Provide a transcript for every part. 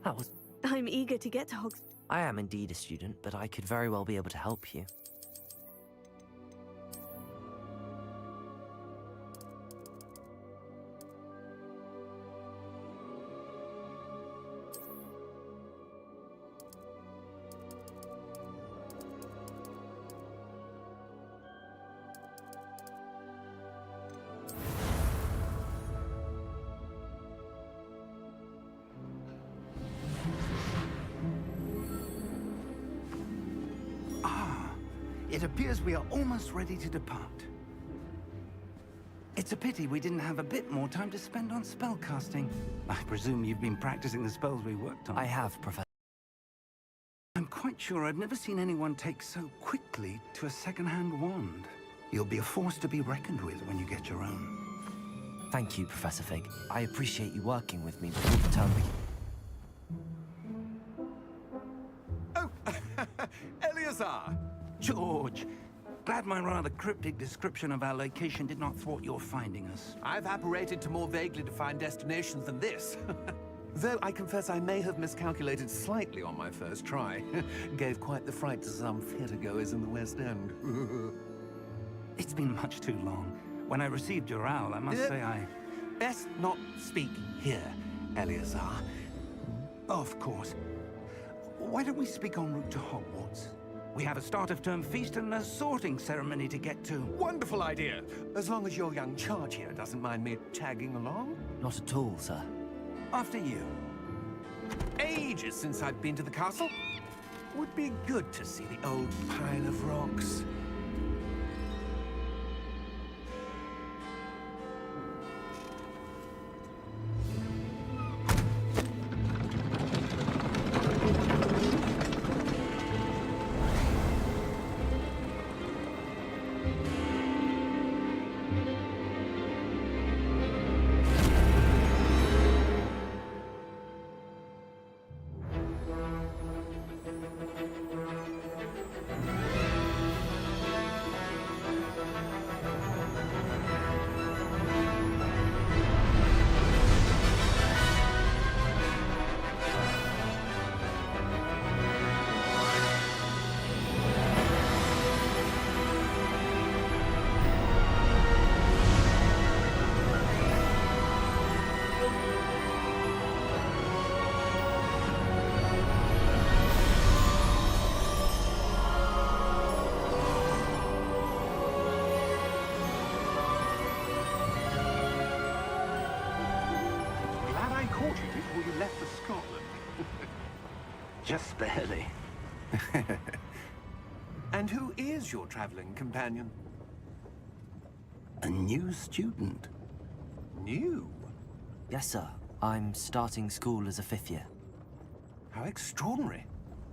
That was... I'm eager to get to Hogs... I am indeed a student, but I could very well be able to help you. It appears we are almost ready to depart. It's a pity we didn't have a bit more time to spend on spellcasting. I presume you've been practicing the spells we worked on. I have, Professor. I'm quite sure I've never seen anyone take so quickly to a second-hand wand. You'll be a force to be reckoned with when you get your own. Thank you, Professor Fig. I appreciate you working with me before the term begins. Oh, Eleazar! George, glad my rather cryptic description of our location did not thwart your finding us. I've apparated to more vaguely defined destinations than this. Though I confess I may have miscalculated slightly on my first try. Gave quite the fright to some theatre-goers in the West End. It's been much too long. When I received your owl, I must say I... Best not speak here, Eleazar. Of course. Why don't we speak en route to Hogwarts? We have a start-of-term feast and a sorting ceremony to get to. Wonderful idea! As long as your young charge here doesn't mind me tagging along. Not at all, sir. After you. Ages since I've been to the castle. Would be good to see the old pile of rocks. Before you left for Scotland. Just barely. And who is your traveling companion? A new student. New? Yes, sir. I'm starting school as a 5th year. How extraordinary.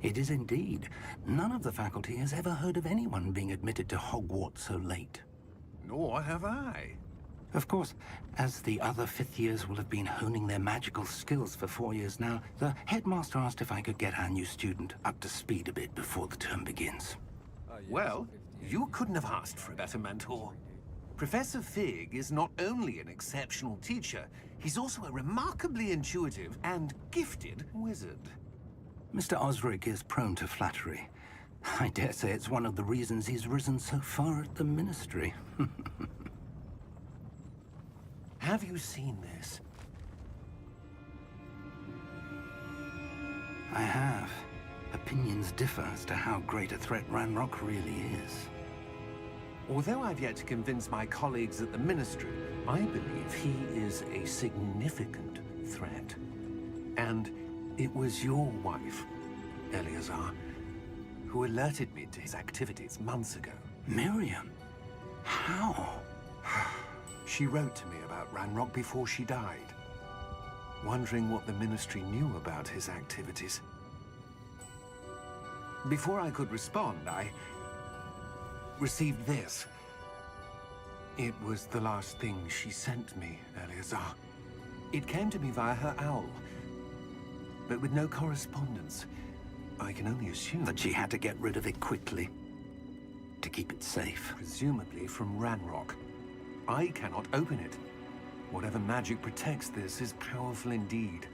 It is indeed. None of the faculty has ever heard of anyone being admitted to Hogwarts so late. Nor have I. Of course, as the other 5th years will have been honing their magical skills for 4 years now, the headmaster asked if I could get our new student up to speed a bit before the term begins. Well, you couldn't have asked for a better mentor. Professor Fig is not only an exceptional teacher, he's also a remarkably intuitive and gifted wizard. Mr. Osric is prone to flattery. I dare say it's one of the reasons he's risen so far at the Ministry. Have you seen this? I have. Opinions differ as to how great a threat Ranrock really is. Although I've yet to convince my colleagues at the Ministry, I believe he is a significant threat. And it was your wife, Eleazar, who alerted me to his activities months ago. Miriam? How? She wrote to me about Ranrock before she died, wondering what the Ministry knew about his activities. Before I could respond, I received this. It was the last thing she sent me, Eleazar. It came to me via her owl, but with no correspondence. I can only assume That she had to get rid of it quickly, to keep it safe. presumably from Ranrock. I cannot open it. Whatever magic protects this is powerful indeed.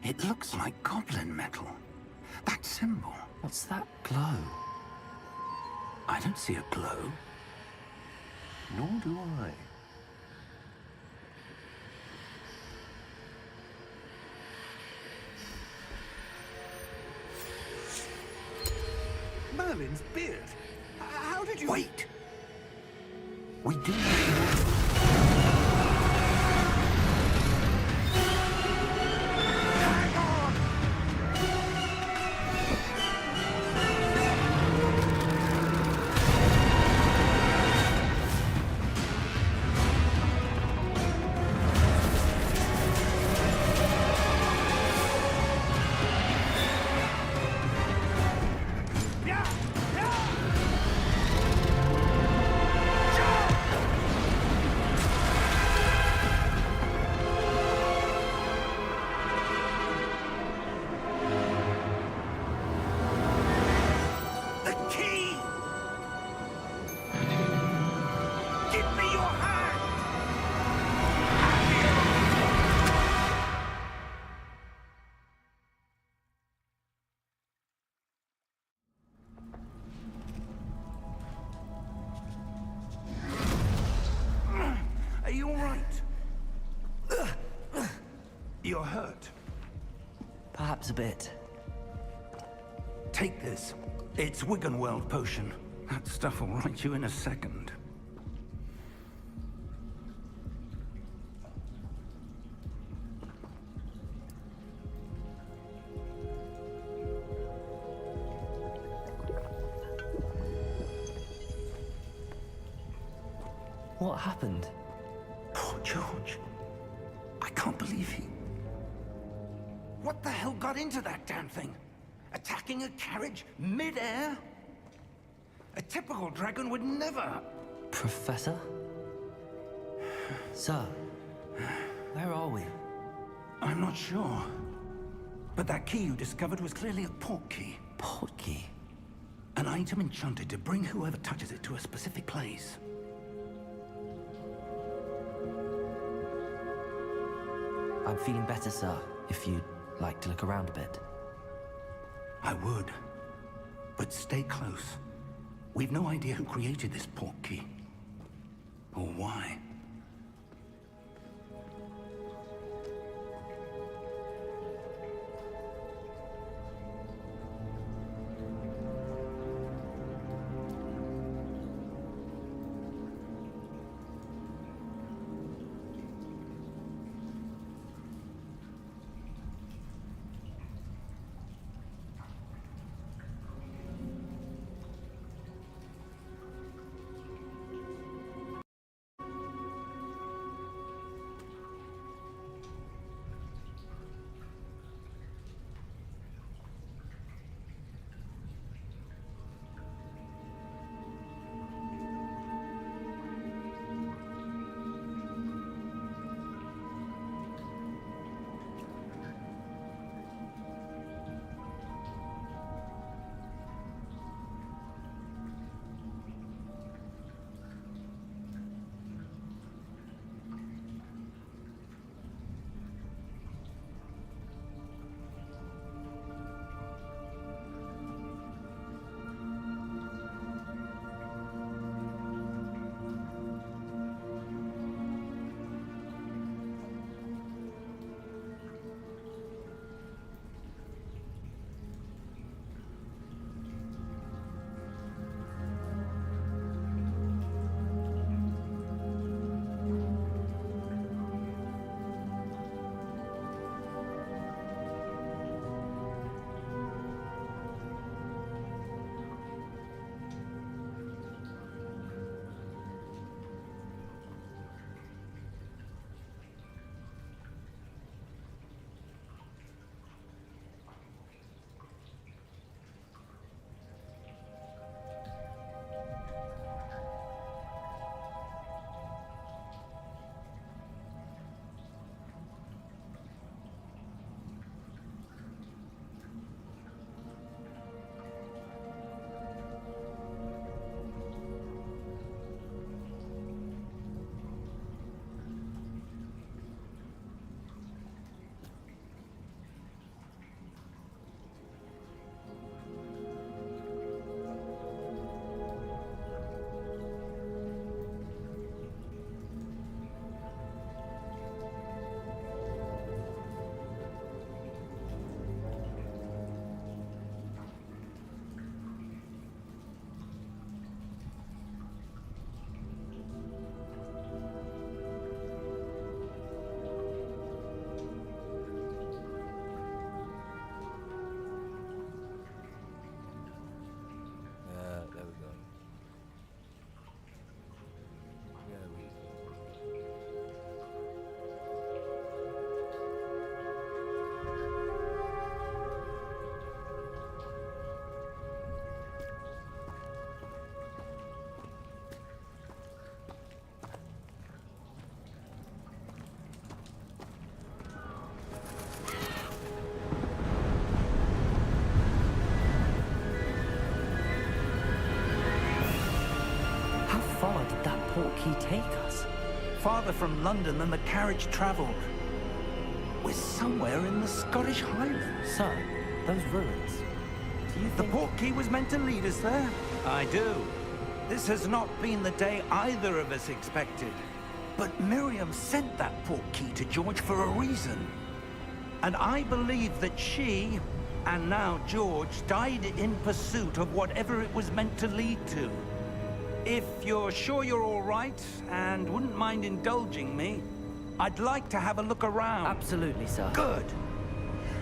It looks like goblin metal. That symbol. What's that glow? I don't see a glow. Nor do I. Merlin's beard. How did you... Wait! We do not... Are you all right? You're hurt. Perhaps a bit. Take this. It's Wiggenweld potion. That stuff will right you in a second. What happened? Poor George. I can't believe he... What the hell got into that damn thing? Attacking a carriage mid-air? A typical dragon would never... Professor? Sir, where are we? I'm not sure. But that key you discovered was clearly a port key. Port key? An item enchanted to bring whoever touches it to a specific place. I'm feeling better, sir, if you'd like to look around a bit. I would. But stay close. We've no idea who created this port key. Or why. did that portkey take us? Farther from London than the carriage travelled. We're somewhere in the Scottish Highlands. Sir, those ruins. Do you The think... portkey was meant to lead us there? I do. This has not been the day either of us expected. But Miriam sent that portkey to George for a reason. And I believe that she, and now George, died in pursuit of whatever it was meant to lead to. If you're sure you're all right, and wouldn't mind indulging me, I'd like to have a look around. Absolutely, sir. Good.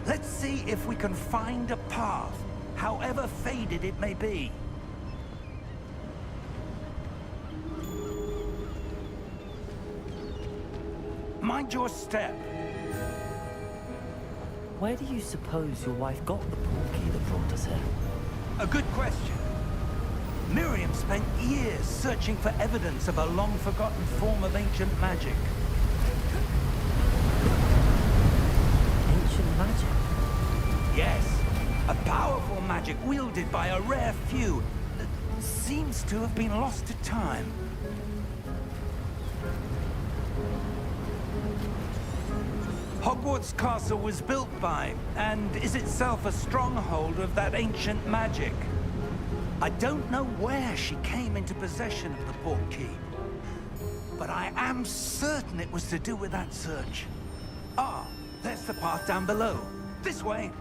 Let's see if we can find a path, however faded it may be. Mind your step. Where do you suppose your wife got the portkey that brought us here? A good question. Miriam spent years searching for evidence of a long-forgotten form of ancient magic. Ancient magic? Yes, a powerful magic wielded by a rare few that seems to have been lost to time. Hogwarts Castle was built by, and is itself a stronghold of that ancient magic. I don't know where she came into possession of the portkey, but I am certain it was to do with that search. Ah, there's the path down below. This way.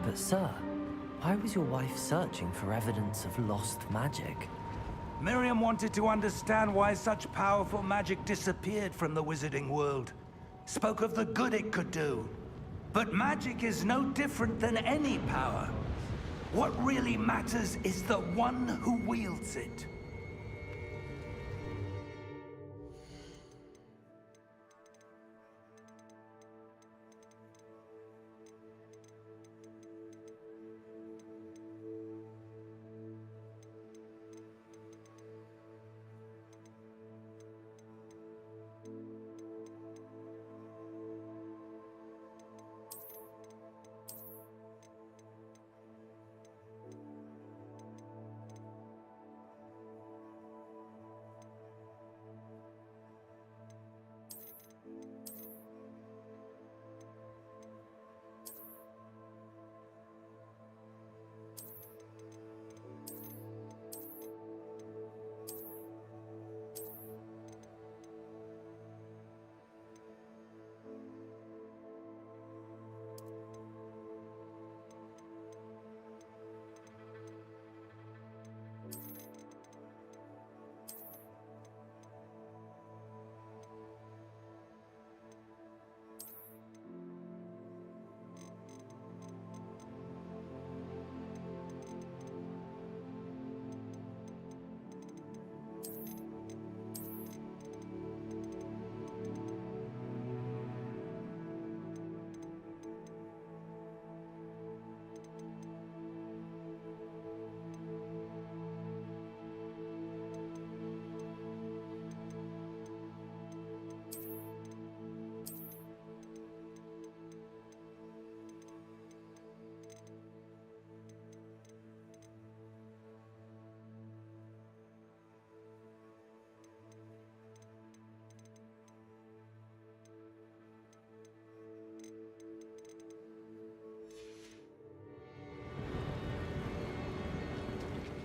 But sir, why was your wife searching for evidence of lost magic? Miriam wanted to understand why such powerful magic disappeared from the wizarding world. Spoke of the good it could do. But magic is no different than any power. What really matters is the one who wields it.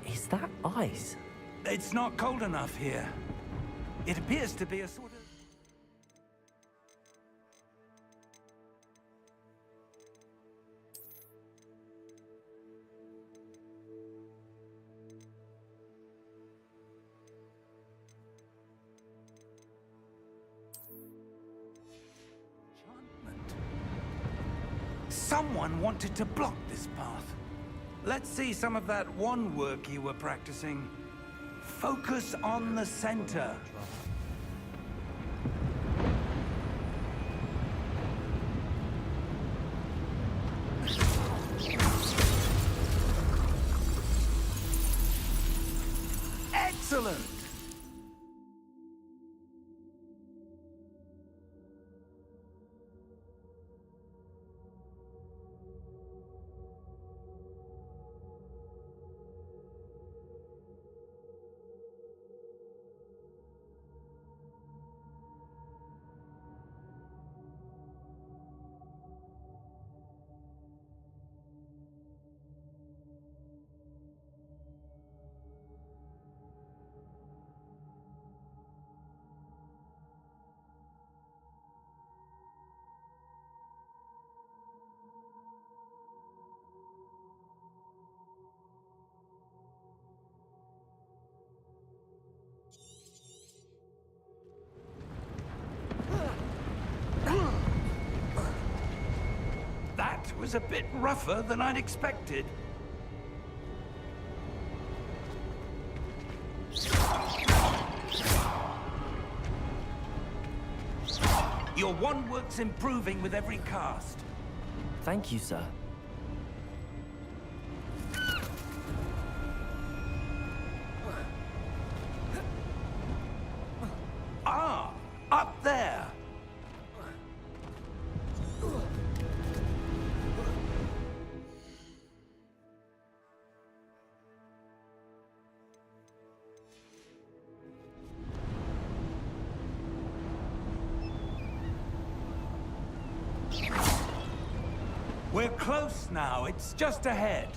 Is that ice? It's not cold enough here. It appears to be a sort of... enchantment. Someone wanted to block this path. Let's see some of that wand work you were practicing. Focus on the center. Excellent! was a bit rougher than I'd expected. Your wand work's improving with every cast. Thank you, sir. Ah, up there. We're close now. It's just ahead.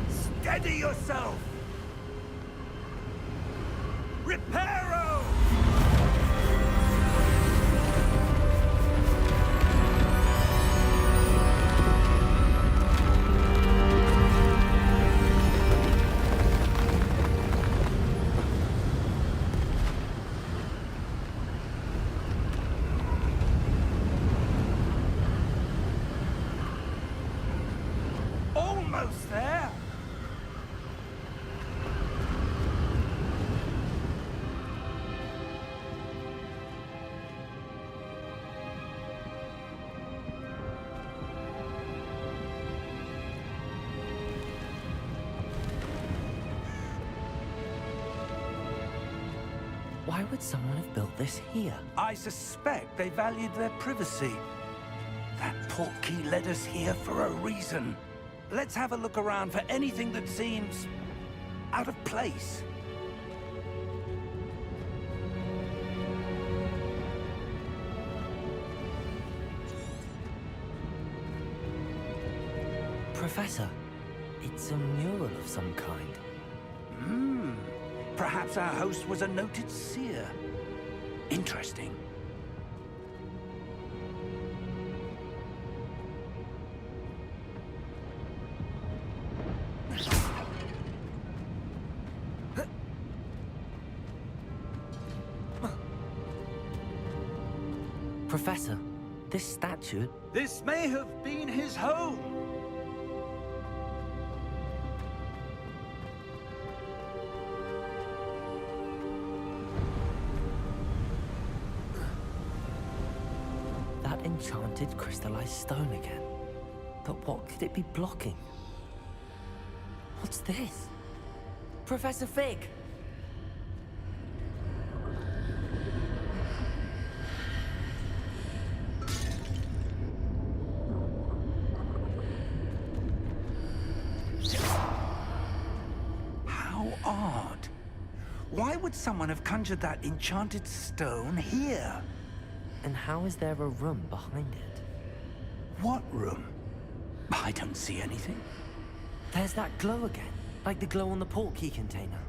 Steady yourself! Reparo! Almost there! Why would someone have built this here? I suspect they valued their privacy. That portkey led us here for a reason. Let's have a look around for anything that seems out of place. Professor, it's a mural of some kind. Perhaps our host was a noted seer. Interesting. Professor, this statue... This may have been his home. That enchanted crystallized stone again. But what could it be blocking? What's this? Professor Fig! How odd. Why would someone have conjured that enchanted stone here? And how is there a room behind it? What room? I don't see anything. There's that glow again, like the glow on the portkey container.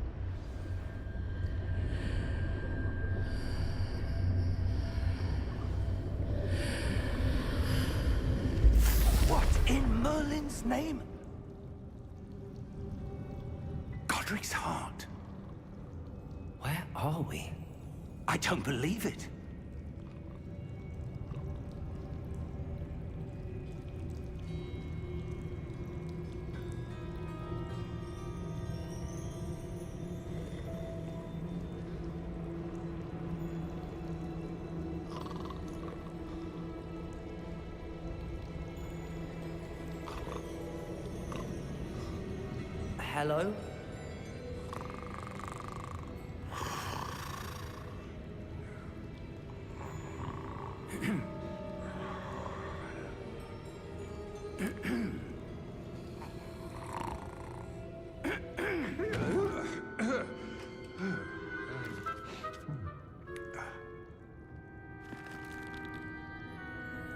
What in Merlin's name? Godric's heart. Where are we? I don't believe it. Hello?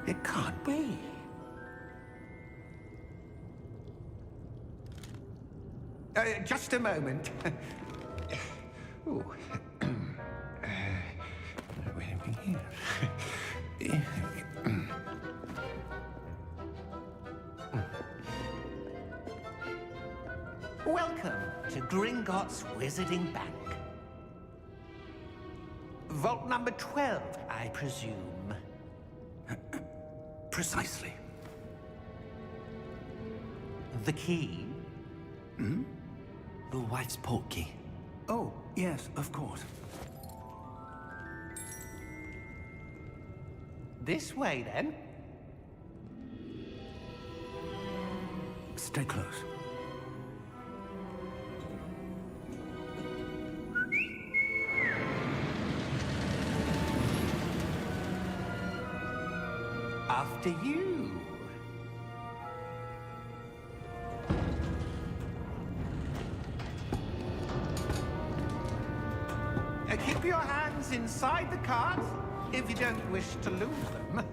It can't be. Just a moment. Ooh. Where are we here? Welcome to Gringotts. Gringotts Wizarding Bank. Vault number 12, I presume. Precisely. The key? Your wife's portkey. Oh, yes, of course. This way, then. Stay close. After you. Keep your hands inside the cart if you don't wish to lose them.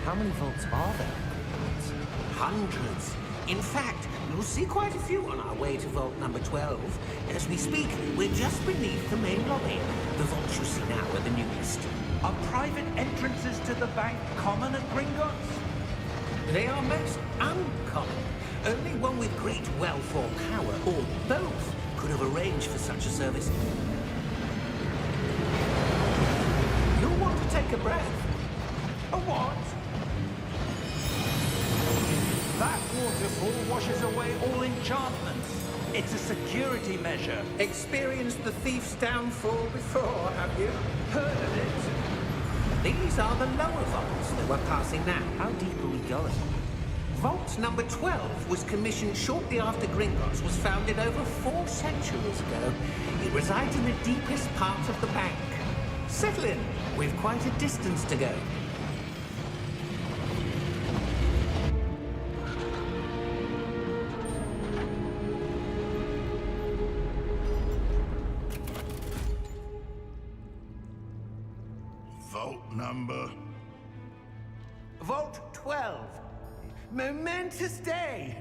How many vaults are there? Hundreds. In fact, you'll see quite a few on our way to vault number 12. As we speak, we're just beneath the main lobby. The vaults you see now are the newest. Are private entrances to the bank common at Gringotts? They are most uncommon. Only one with great wealth or power, or both, could have arranged for such a service. You'll want to take a breath. A what? That waterfall washes away all enchantments. It's a security measure. Experienced the thief's downfall before, have you? Heard of it? These are the lower vaults that we're passing now. How deep are we going? Vault number 12 was commissioned shortly after Gringotts was founded over 4 centuries ago. It resides in the deepest part of the bank. Settle in. We've quite a distance to go. Vault number? Vault 12. Momentous day.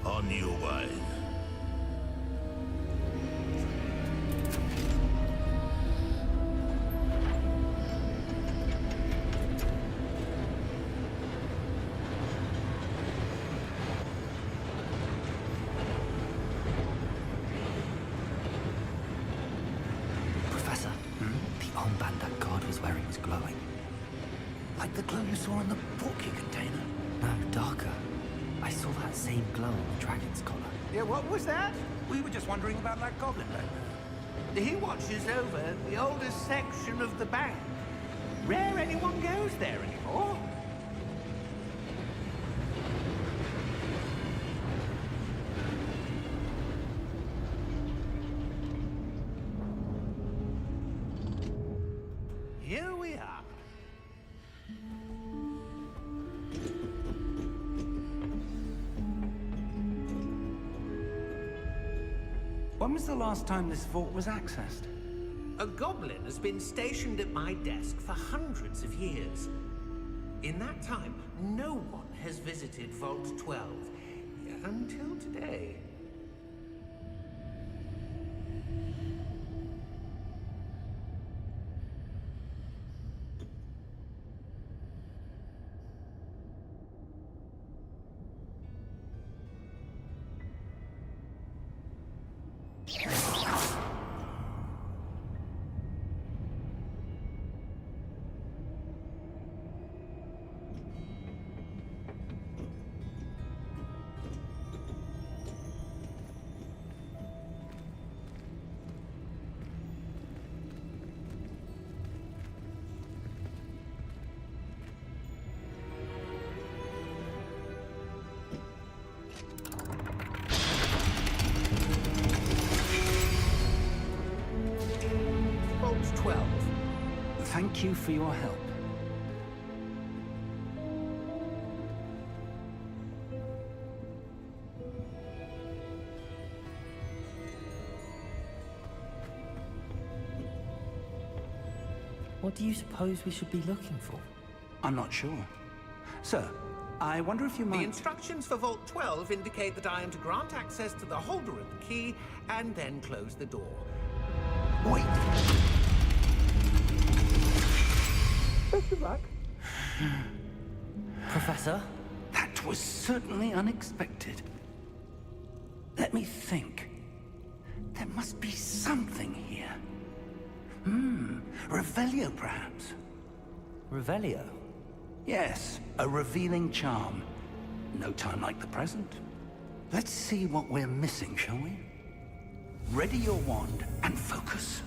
On your way. Professor, the armband that guard was wearing was glowing. Like the glow you saw in the portkey container. No, darker. I saw that same glow on the dragon's collar. Yeah, what was that? We were just wondering about that goblin back there. He watches over the oldest section of the bank. Rare anyone goes there anymore. Here we are. When was the last time this vault was accessed? A goblin has been stationed at my desk for hundreds of years. In that time, no one has visited Vault 12 until today. Vault 12. Thank you for your help. What do you suppose we should be looking for? I'm not sure. Sir, I wonder if you The might... instructions for Vault 12 indicate that I am to grant access to the holder of the key and then close the door. Wait! Best of luck. Professor? That was certainly unexpected. Let me think. There must be something here. Revelio, perhaps? Revelio? Yes, a revealing charm. No time like the present. Let's see what we're missing, shall we? Ready your wand and focus.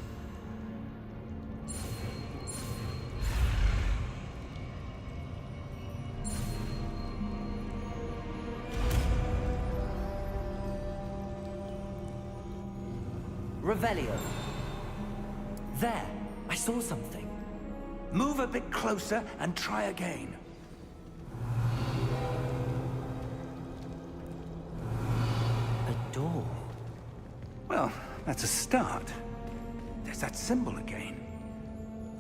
Revelio. There, I saw something. Move a bit closer and try again. A door. Well, that's a start. There's that symbol again.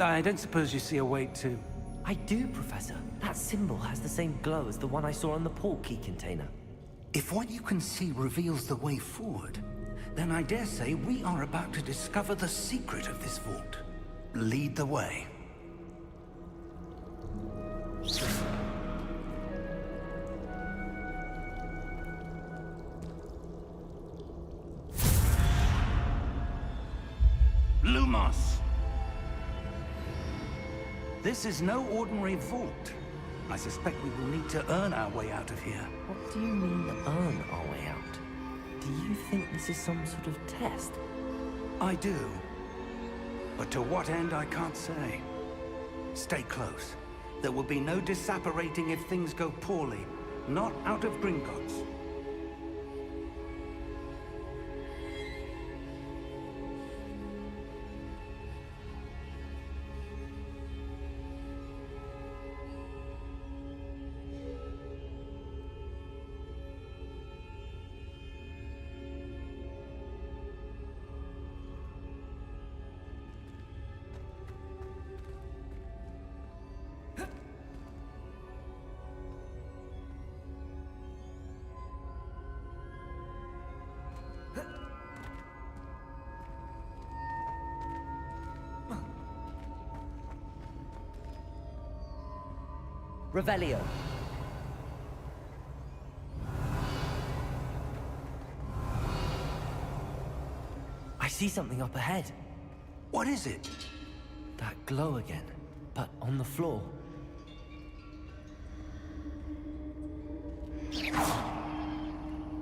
I don't suppose you see a way to... I do, Professor. That symbol has the same glow as the one I saw on the port key container. If what you can see reveals the way forward, then I dare say we are about to discover the secret of this vault. Lead the way. Lumos! This is no ordinary vault. I suspect we will need to earn our way out of here. What do you mean, earn our way out? Do you think this is some sort of test? I do. But to what end, I can't say. Stay close. There will be no disapparating if things go poorly. Not out of Gringotts. Revelio. I see something up ahead. What is it? That glow again, but on the floor.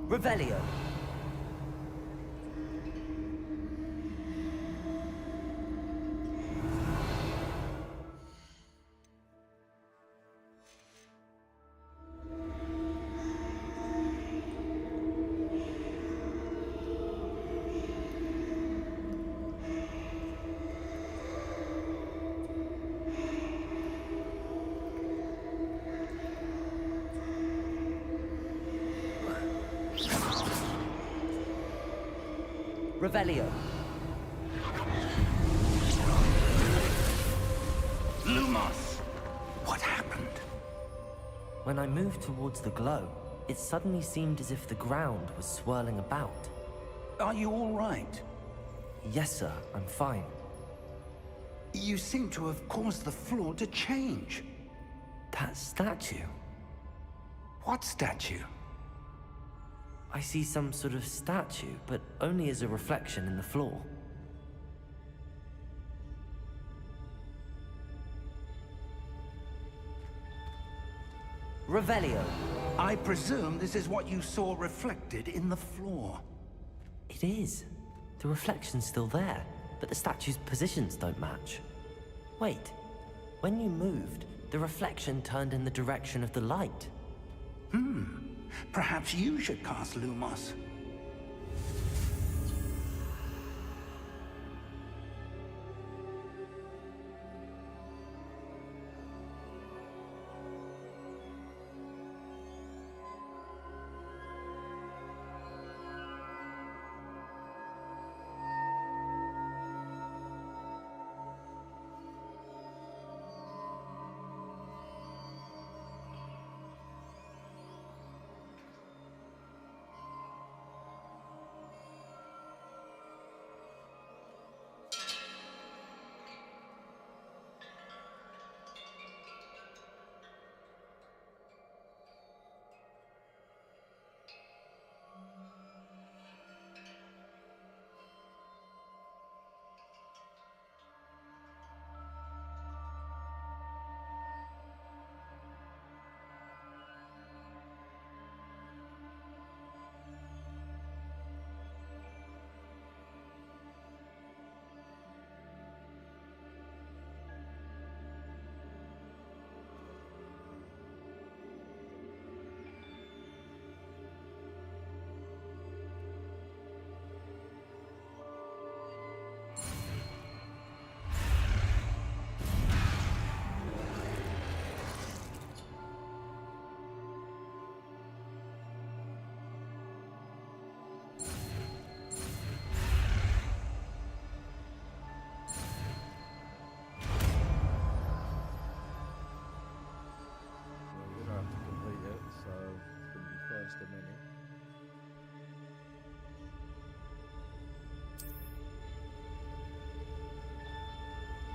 Revelio. Revelio. Lumos! What happened? When I moved towards the glow, it suddenly seemed as if the ground was swirling about. Are you all right? Yes, sir, I'm fine. You seem to have caused the floor to change. That statue. What statue? I see some sort of statue, but only as a reflection in the floor. Revelio. I presume this is what you saw reflected in the floor. It is. The reflection's still there, but the statue's positions don't match. Wait. When you moved, the reflection turned in the direction of the light. Perhaps you should cast Lumos.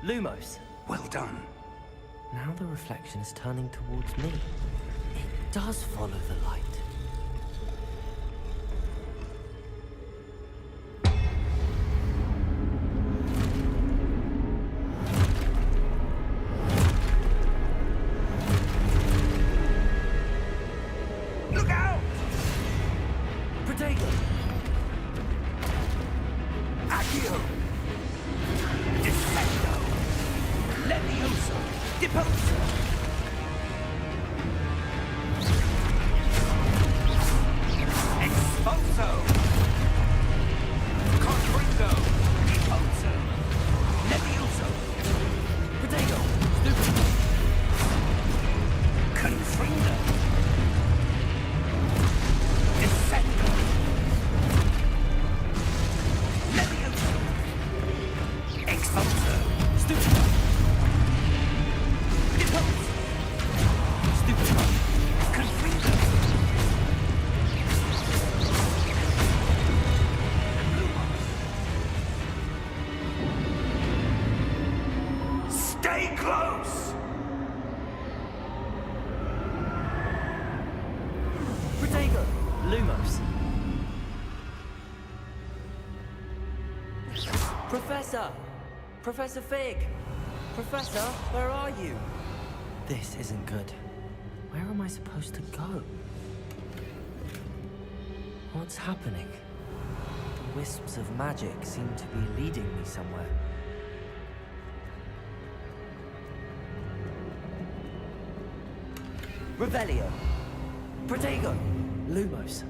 Lumos. Well done. Now the reflection is turning towards me. It does follow the light. Look out! Protego! Accio! Descendo! Levioso! Deposo! Expulso! Confringo! Deposo! Levioso! Protego! Stupid! Confringo! Descendo! Levioso! Expulso! Stupid! Depose! Stupid! Confringo! Stay close! Protego! Lumos. Professor! Professor Fig! Professor, where are you? This isn't good. Where am I supposed to go? What's happening? The wisps of magic seem to be leading me somewhere. Revelio! Protego! Lumos.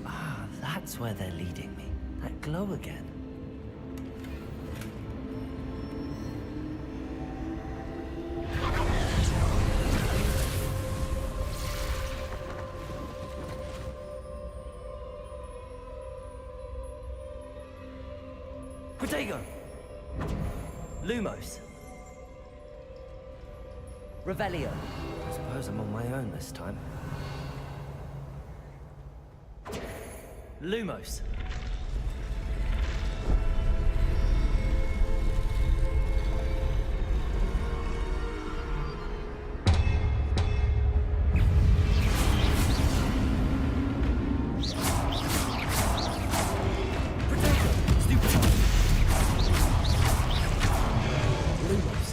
Ah, that's where they're leading me. That glow again. Protego! Lumos. Revelio. I suppose I'm on my own this time. Lumos. Protego! Stupid! Lumos.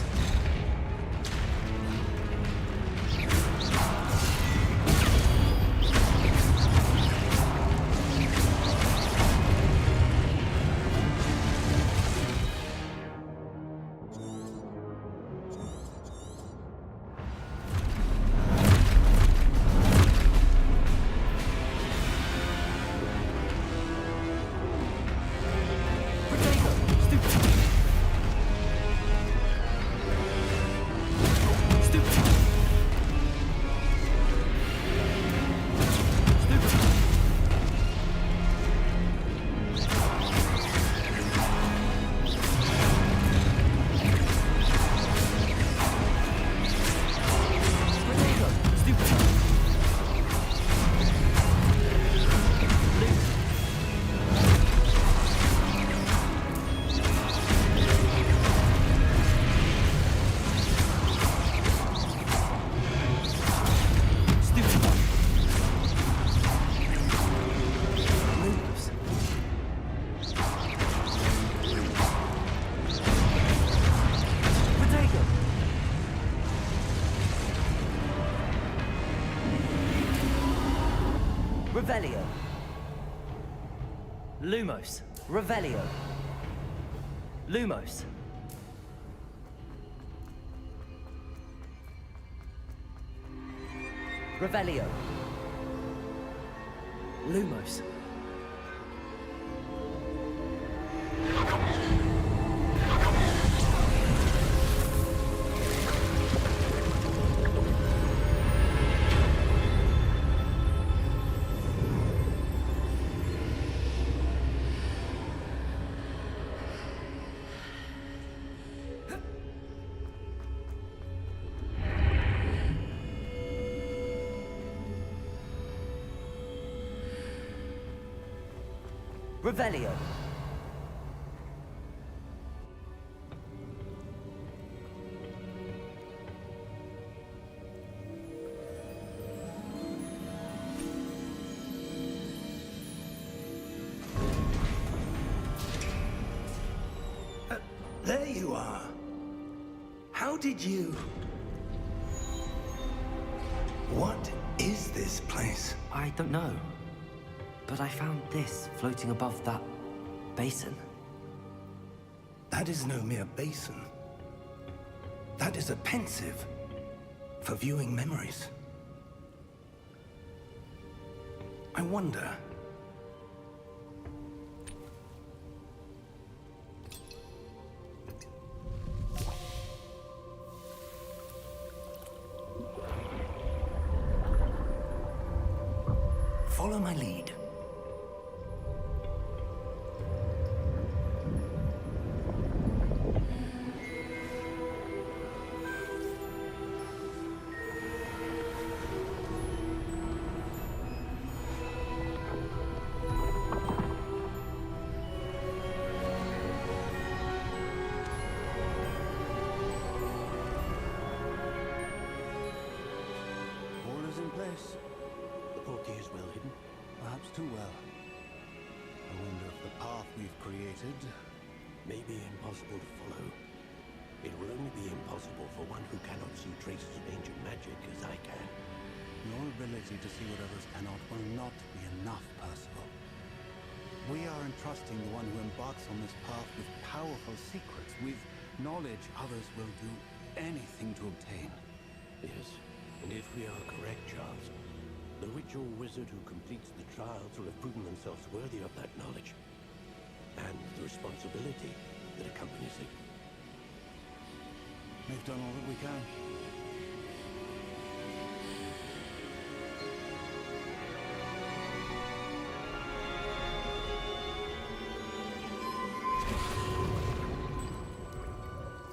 Protego! Stupid! Stupid! Stupid! Protego! Stupid! Lumos. Stupid! Lumos. Protego! Revelio. Lumos. Revelio. Lumos. Revelio. Lumos. Revelio. are. How did you... What is this place? I don't know. But I found this floating above that basin. That is no mere basin. That is a pensive for viewing memories. I wonder... Follow my lead. All is in place. The portkey is well hidden, perhaps too well. I wonder if the path we've created may be impossible to follow. It will only be impossible for one who cannot see traces of ancient magic as I can. Your ability to see what others cannot will not be enough, Percival. We are entrusting the one who embarks on this path with powerful secrets, with knowledge others will do anything to obtain. Yes, and if we are correct, Charles, the witch or wizard who completes the trials will have proven themselves worthy of that knowledge, and the responsibility that accompanies it. We've done all that we can.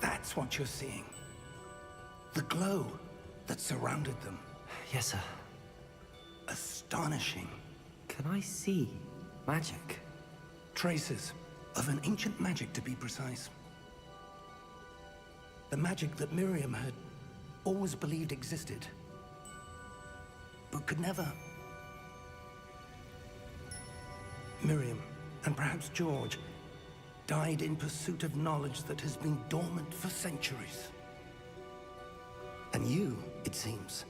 That's what you're seeing. The glow that surrounded them. Yes, sir. Astonishing. Can I see magic? Traces of an ancient magic, to be precise. The magic that Miriam had always believed existed, but could never. Miriam, and perhaps George, died in pursuit of knowledge that has been dormant for centuries. And you, it seems,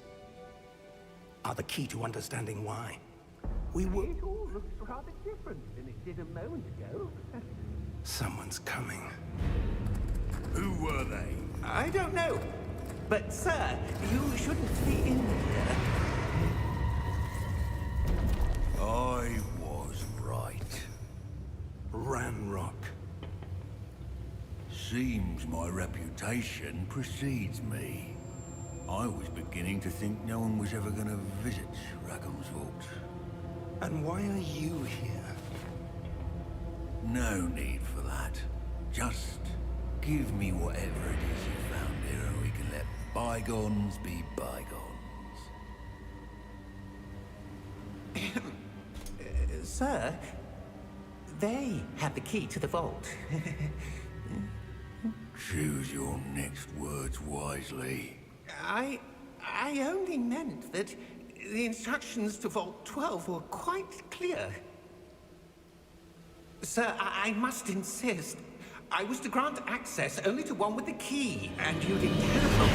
are the key to understanding why. We were... It all looks rather different than it did a moment ago. Someone's coming. Who were they? I don't know. But, sir, you shouldn't be in here. I was right. Ranrock. Seems my reputation precedes me. I was beginning to think no one was ever going to visit Rackham's vault. And why are you here? No need for that. Just give me whatever it is you found here and we can let bygones be bygones. Sir, they have the key to the vault. Choose your next words wisely. I only meant that the instructions to Vault 12 were quite clear. Sir, I must insist. I was to grant access only to one with the key, and you didn't have.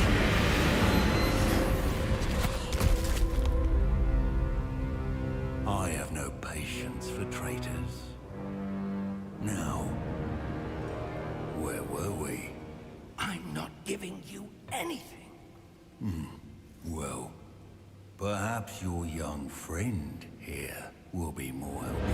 I have no patience for traitors. Now, where were we? I'm not giving you anything. Well, perhaps your young friend here will be more helpful.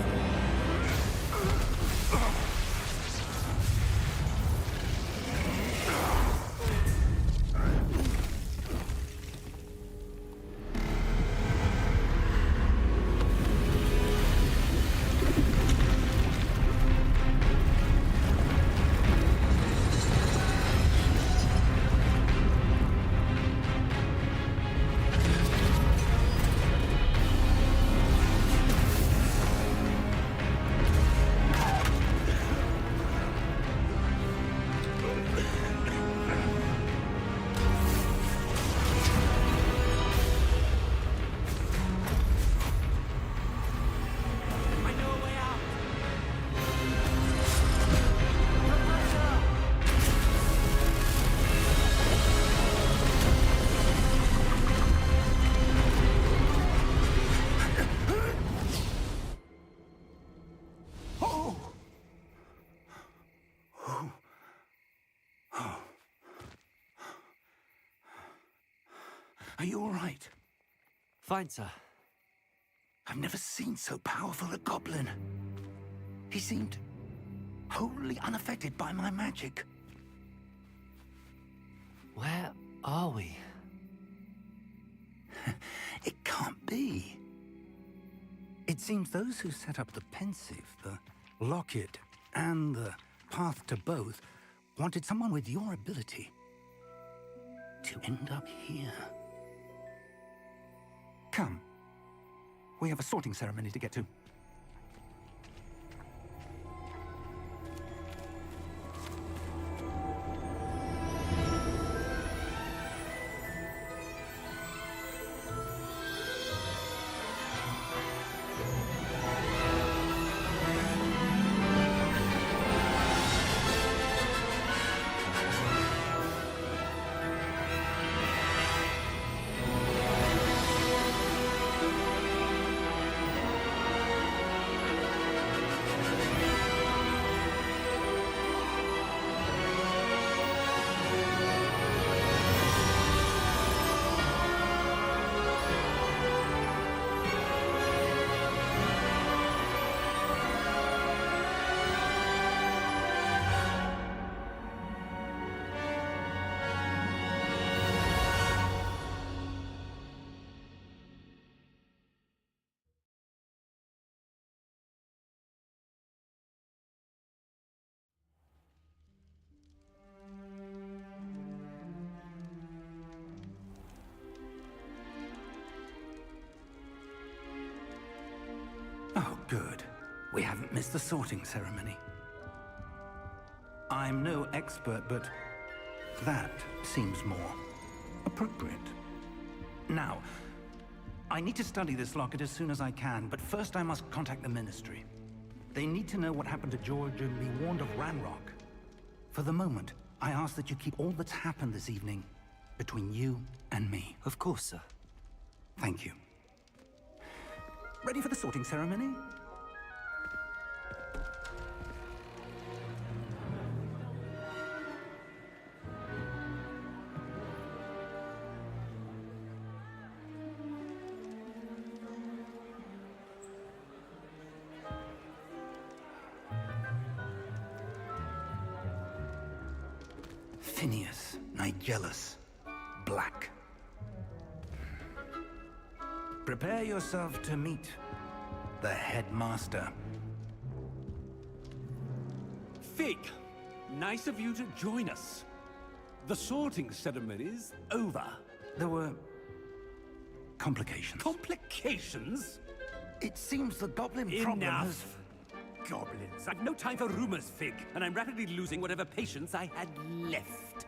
Are you all right? Fine, sir. I've never seen so powerful a goblin. He seemed wholly unaffected by my magic. Where are we? It can't be. It seems those who set up the pensive, the locket, and the path to both wanted someone with your ability to end up here. Come. We have a sorting ceremony to get to. Oh, good. We haven't missed the sorting ceremony. I'm no expert, but that seems more appropriate. Now, I need to study this locket as soon as I can, but first I must contact the Ministry. They need to know what happened to George and be warned of Ranrock. For the moment, I ask that you keep all that's happened this evening between you and me. Of course, sir. Thank you. Ready for the sorting ceremony? Phineas Nigellus Black. Prepare yourself to meet the headmaster. Fig, nice of you to join us. The sorting ceremony's over. There were complications. Complications? It seems the goblin problem has... Enough! Goblins. I've no time for rumors, Fig, and I'm rapidly losing whatever patience I had left.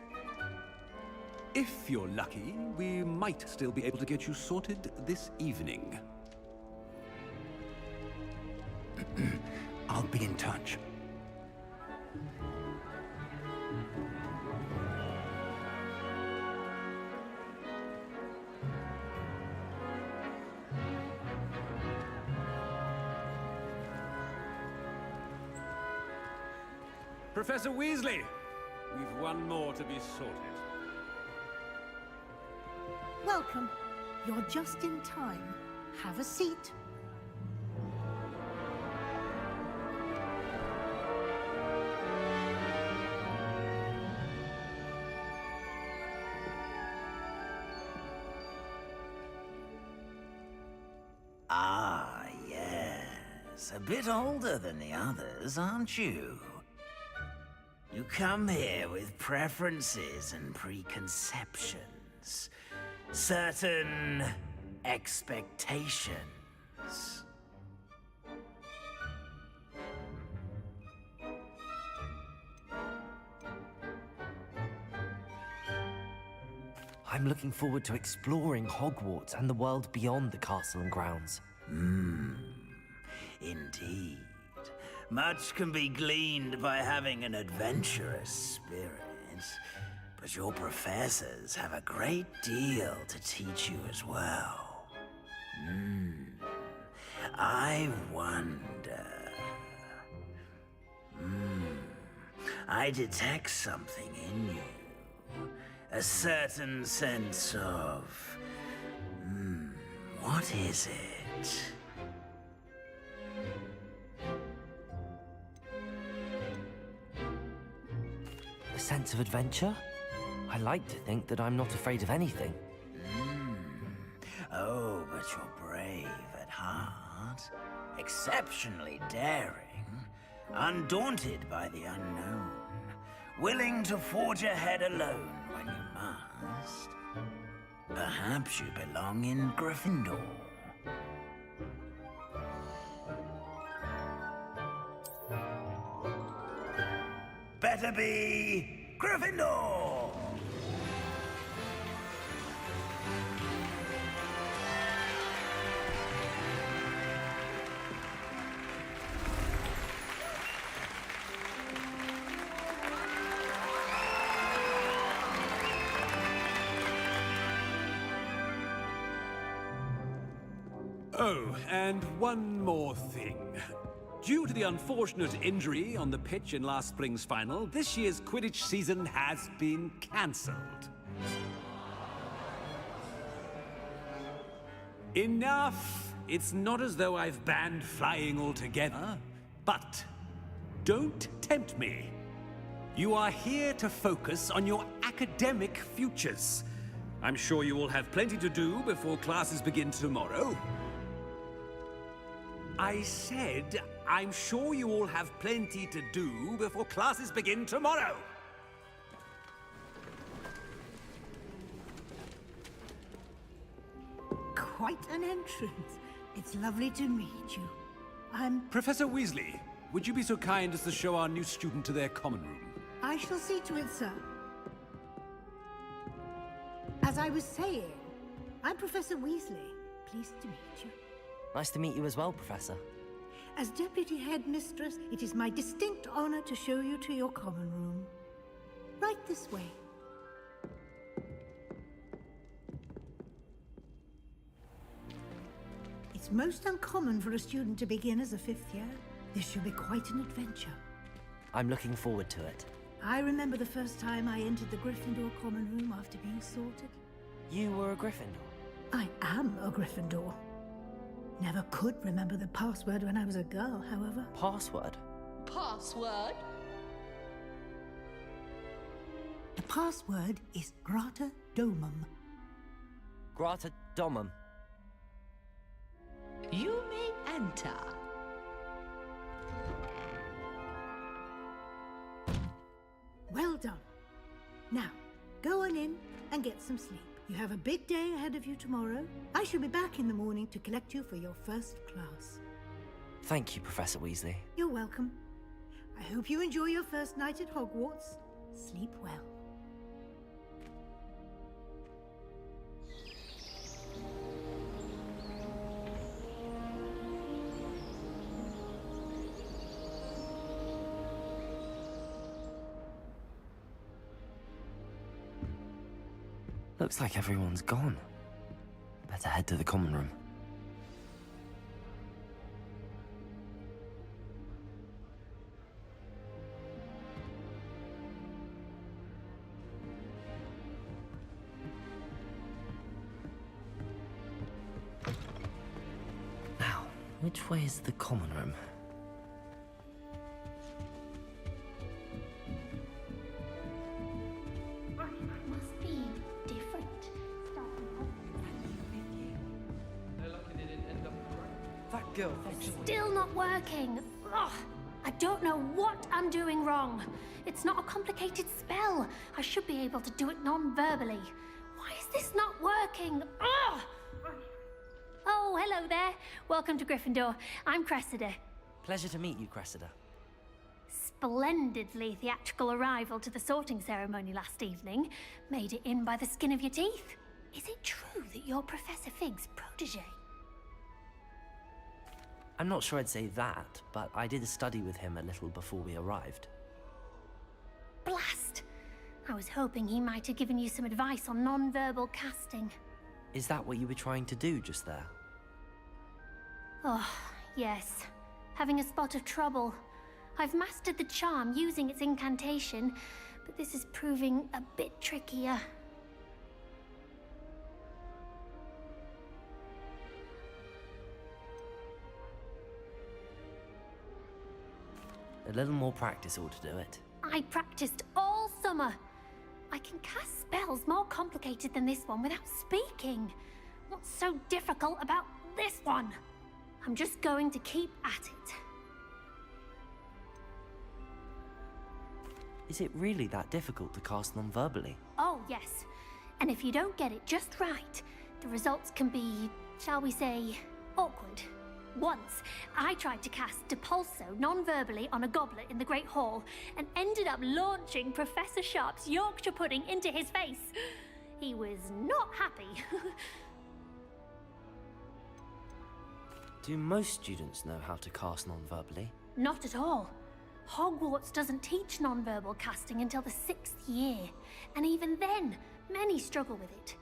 If you're lucky, we might still be able to get you sorted this evening. I'll be in touch. Professor Weasley, we've one more to be sorted. Welcome. You're just in time. Have a seat. Ah, yes. A bit older than the others, aren't you? You come here with preferences and preconceptions. Certain expectations. I'm looking forward to exploring Hogwarts and the world beyond the castle and grounds. Indeed. Much can be gleaned by having an adventurous spirit. But your professors have a great deal to teach you as well. I wonder... I detect something in you. A certain sense of What is it? A sense of adventure? I like to think that I'm not afraid of anything. Oh, but you're brave at heart. Exceptionally daring. Undaunted by the unknown. Willing to forge ahead alone when you must. Perhaps you belong in Gryffindor. Better be Gryffindor! Oh, and one more thing. Due to the unfortunate injury on the pitch in last spring's final, this year's Quidditch season has been cancelled. Enough! It's not as though I've banned flying altogether, but don't tempt me. You are here to focus on your academic futures. I'm sure you will have plenty to do before classes begin tomorrow. I said, I'm sure you all have plenty to do before classes begin tomorrow. Quite an entrance. It's lovely to meet you. I'm... Professor Weasley, would you be so kind as to show our new student to their common room? I shall see to it, sir. As I was saying, I'm Professor Weasley. Pleased to meet you. Nice to meet you as well, Professor. As Deputy Headmistress, it is my distinct honor to show you to your common room. Right this way. It's most uncommon for a student to begin as a fifth year. This should be quite an adventure. I'm looking forward to it. I remember the first time I entered the Gryffindor common room after being sorted. You were a Gryffindor? I am a Gryffindor. Never could remember the password when I was a girl, however. Password? Password? The password is Grata Domum. Grata Domum. You may enter. Well done. Now, go on in and get some sleep. You have a big day ahead of you tomorrow. I shall be back in the morning to collect you for your first class. Thank you, Professor Weasley. You're welcome. I hope you enjoy your first night at Hogwarts. Sleep well. Looks like everyone's gone. Better head to the common room. Now, which way is the common room? Must be different. That girl. Still not working. Ugh, I don't know what I'm doing wrong. It's not a complicated spell. I should be able to do it non-verbally. Why is this not working? Ugh! Oh, hello there. Welcome to Gryffindor. I'm Cressida. Pleasure to meet you, Cressida. Splendidly theatrical arrival to the sorting ceremony last evening. Made it in by the skin of your teeth. Is it true that you're Professor Fig's protege? I'm not sure I'd say that, but I did study with him a little before we arrived. Blast! I was hoping he might have given you some advice on non-verbal casting. Is that what you were trying to do just there? Oh, yes. Having a spot of trouble. I've mastered the charm using its incantation, but this is proving a bit trickier. A little more practice ought to do it. I practiced all summer. I can cast spells more complicated than this one without speaking. What's so difficult about this one? I'm just going to keep at it. Is it really that difficult to cast non-verbally? Oh, yes. And if you don't get it just right, the results can be, shall we say, awkward. Once, I tried to cast Depulso non-verbally on a goblet in the Great Hall and ended up launching Professor Sharp's Yorkshire pudding into his face. He was not happy. Do most students know how to cast non-verbally? Not at all. Hogwarts doesn't teach non-verbal casting until the 6th year, and even then, many struggle with it.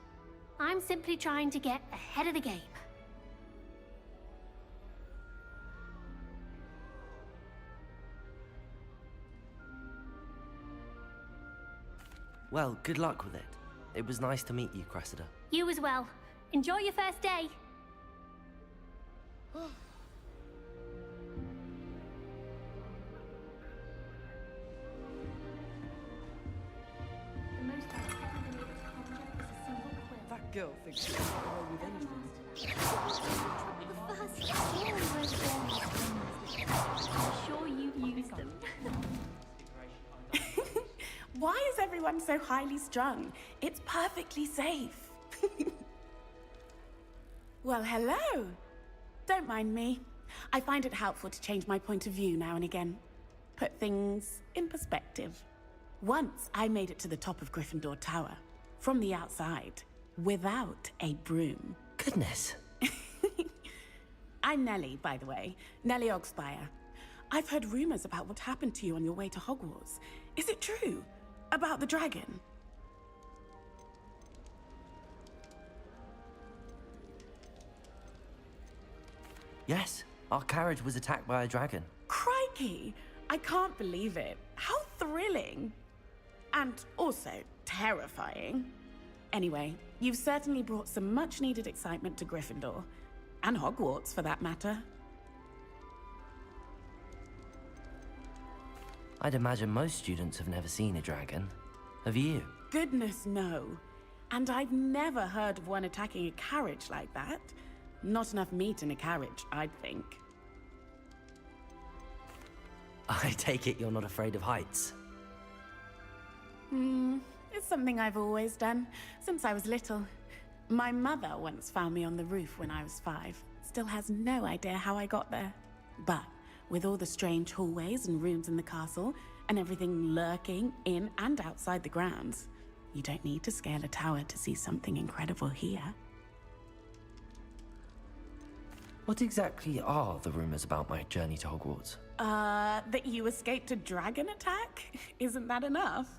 I'm simply trying to get ahead of the game. Well, good luck with it. It was nice to meet you, Cressida. You as well. Enjoy your first day. That girl thinks she's got away with anything. I'm sure you've used them. Why is everyone so highly strung? It's perfectly safe. Well, hello. Don't mind me. I find it helpful to change my point of view now and again. Put things in perspective. Once I made it to the top of Gryffindor Tower, from the outside, without a broom. Goodness. I'm Nellie, by the way. Nellie Ogspire. I've heard rumors about what happened to you on your way to Hogwarts. Is it true? About the dragon? Yes, our carriage was attacked by a dragon. Crikey! I can't believe it. How thrilling! And also terrifying. Anyway, you've certainly brought some much-needed excitement to Gryffindor. And Hogwarts, for that matter. I'd imagine most students have never seen a dragon. Have you? Goodness, no. And I've never heard of one attacking a carriage like that. Not enough meat in a carriage, I'd think. I take it you're not afraid of heights. It's something I've always done, since I was little. My mother once found me on the roof when I was 5. Still has no idea how I got there. But with all the strange hallways and rooms in the castle, and everything lurking in and outside the grounds, you don't need to scale a tower to see something incredible here. What exactly are the rumors about my journey to Hogwarts? That you escaped a dragon attack? Isn't that enough?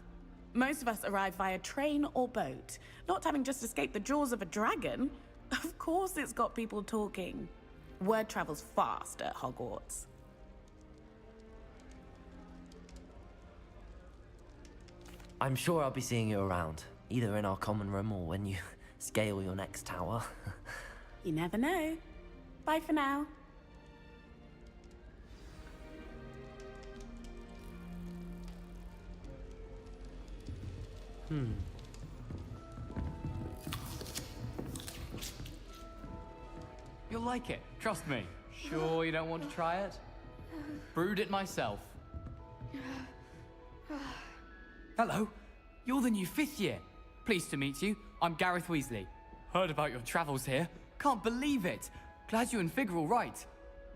Most of us arrive via train or boat, not having just escaped the jaws of a dragon. Of course it's got people talking. Word travels fast at Hogwarts. I'm sure I'll be seeing you around, either in our common room or when you scale your next tower. You never know. Bye for now. You'll like it, trust me. Sure you don't want to try it? Brewed it myself. Hello, you're the new 5th year. Pleased to meet you. I'm Gareth Weasley. Heard about your travels here. Can't believe it. Glad you and Fig are all right.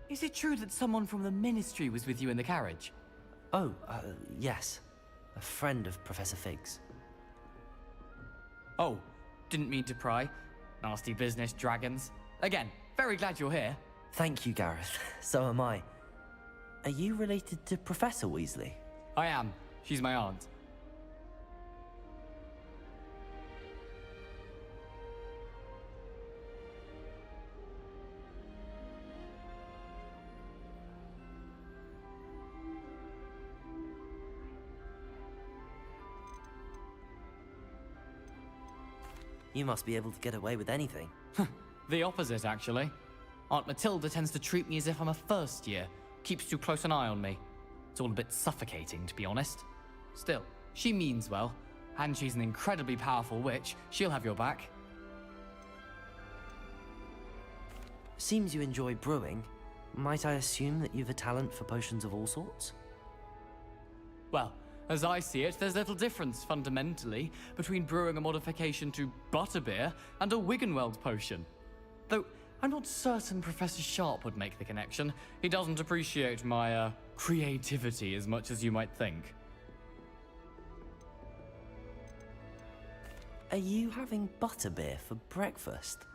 Is it true that someone from the Ministry was with you in the carriage? Oh, yes. A friend of Professor Fig's. Oh, didn't mean to pry. Nasty business, dragons. Again, very glad you're here. Thank you, Gareth. So am I. Are you related to Professor Weasley? I am. She's my aunt. You must be able to get away with anything. The opposite, actually. Aunt Matilda tends to treat me as if I'm a first year. Keeps too close an eye on me. It's all a bit suffocating, to be honest. Still, she means well, and she's an incredibly powerful witch. She'll have your back. Seems you enjoy brewing. Might I assume that you've a talent for potions of all sorts? Well, as I see it, there's little difference, fundamentally, between brewing a modification to butterbeer and a Wiggenweld potion. Though, I'm not certain Professor Sharp would make the connection. He doesn't appreciate my, creativity as much as you might think. Are you having butterbeer for breakfast?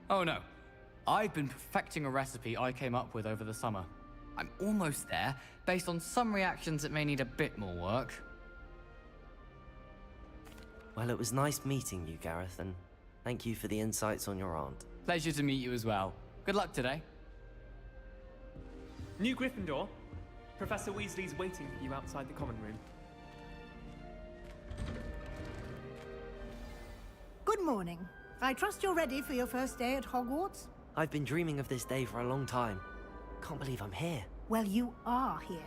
Oh no. I've been perfecting a recipe I came up with over the summer. I'm almost there, based on some reactions that may need a bit more work. Well, it was nice meeting you, Gareth, and thank you for the insights on your aunt. Pleasure to meet you as well. Good luck today. New Gryffindor. Professor Weasley's waiting for you outside the common room. Good morning. I trust you're ready for your first day at Hogwarts? I've been dreaming of this day for a long time. Can't believe I'm here. Well, you are here.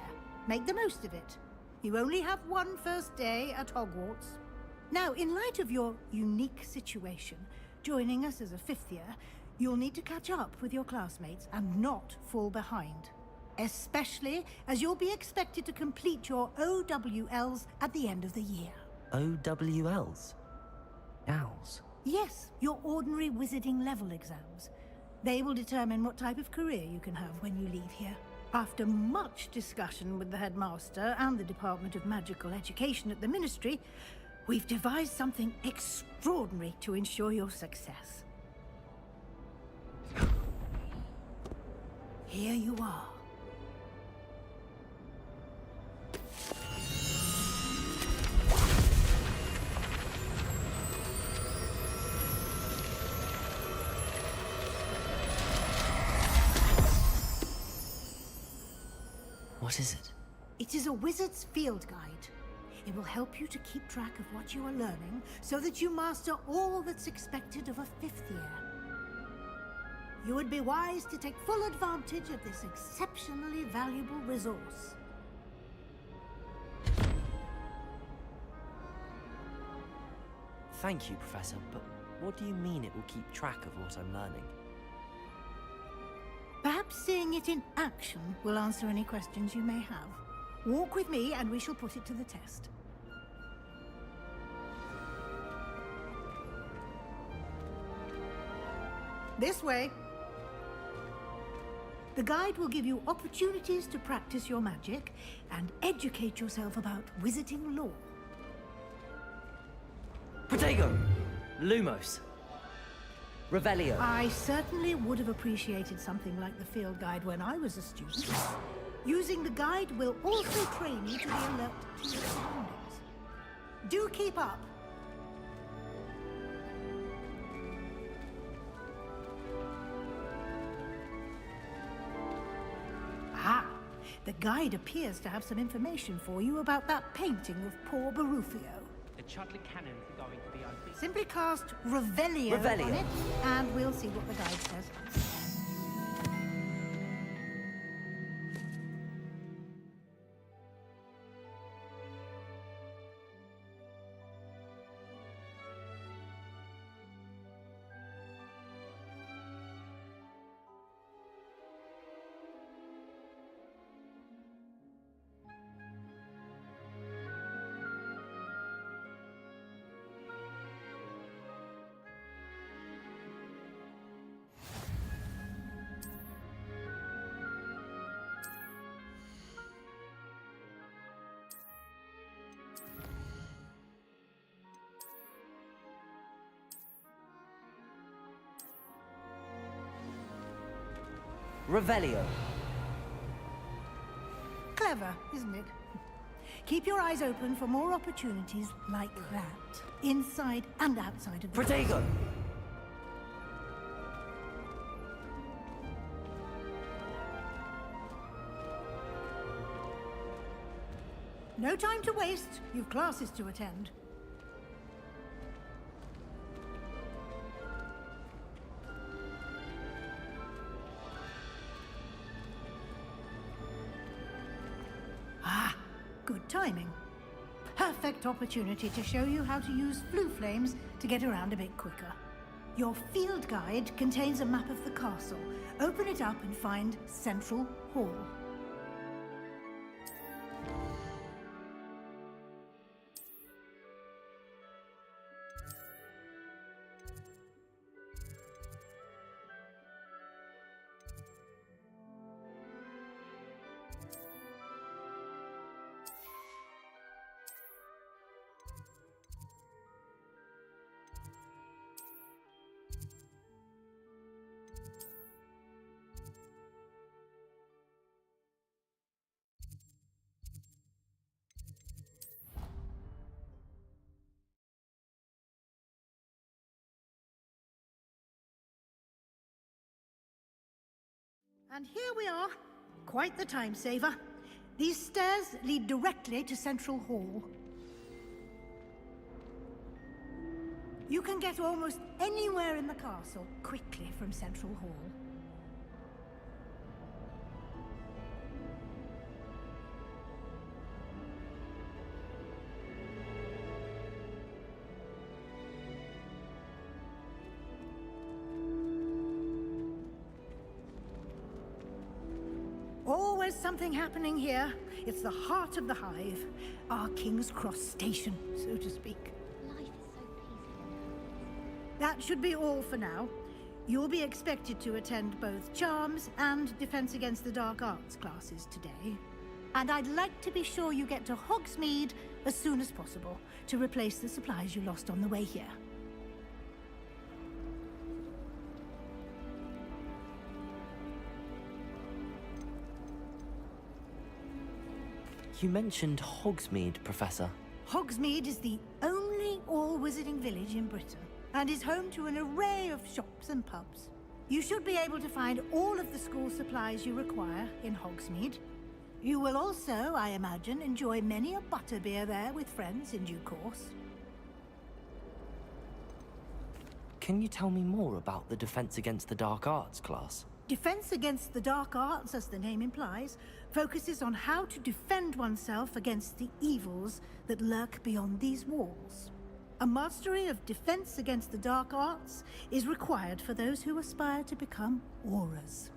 Make the most of it. You only have one first day at Hogwarts. Now, in light of your unique situation, joining us as a fifth year, you'll need to catch up with your classmates and not fall behind. Especially as you'll be expected to complete your OWLs at the end of the year. OWLs? Owls? Yes, your ordinary wizarding level exams. They will determine what type of career you can have when you leave here. After much discussion with the headmaster and the Department of Magical Education at the Ministry, we've devised something extraordinary to ensure your success. Here you are. What is it? It is a wizard's field guide. It will help you to keep track of what you are learning so that you master all that's expected of a fifth year. You would be wise to take full advantage of this exceptionally valuable resource. Thank you, Professor, but what do you mean it will keep track of what I'm learning? Perhaps seeing it in action will answer any questions you may have. Walk with me and we shall put it to the test. This way. The guide will give you opportunities to practice your magic and educate yourself about wizarding lore. Protego! Lumos! Revelio! I certainly would have appreciated something like the field guide when I was a student. Using the guide will also train you to be alert to your surroundings. Do keep up! Ah! The guide appears to have some information for you about that painting of poor Barufio. The Chudley cannons are going to be open. Simply cast Revelio on it, and we'll see what the guide says. Revelio. Clever, isn't it? Keep your eyes open for more opportunities like that, inside and outside of the... Protego! No time to waste. You've classes to attend. Good timing. Perfect opportunity to show you how to use flue flames to get around a bit quicker. Your field guide contains a map of the castle. Open it up and find Central Hall. And here we are. Quite the time saver. These stairs lead directly to Central Hall. You can get almost anywhere in the castle quickly from Central Hall. Always something happening here. It's the heart of the hive. Our King's Cross station, so to speak. Life is so peaceful. That should be all for now. You'll be expected to attend both Charms and Defense Against the Dark Arts classes today. And I'd like to be sure you get to Hogsmeade as soon as possible to replace the supplies you lost on the way here. You mentioned Hogsmeade, Professor. Hogsmeade is the only all-wizarding village in Britain and is home to an array of shops and pubs. You should be able to find all of the school supplies you require in Hogsmeade. You will also, I imagine, enjoy many a butterbeer there with friends in due course. Can you tell me more about the Defense Against the Dark Arts class? Defense Against the Dark Arts, as the name implies, focuses on how to defend oneself against the evils that lurk beyond these walls. A mastery of Defense Against the Dark Arts is required for those who aspire to become Aurors.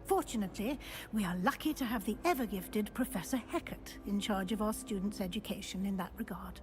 Fortunately, we are lucky to have the ever-gifted Professor Hecat in charge of our students' education in that regard.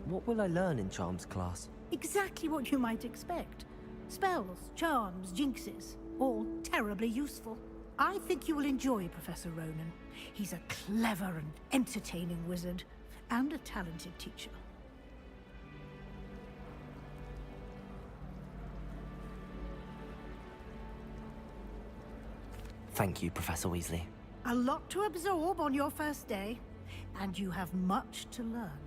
What will I learn in Charms class? Exactly what you might expect. Spells, charms, jinxes, all terribly useful. I think you will enjoy Professor Ronan. He's a clever and entertaining wizard, and a talented teacher. Thank you, Professor Weasley. A lot to absorb on your first day, and you have much to learn.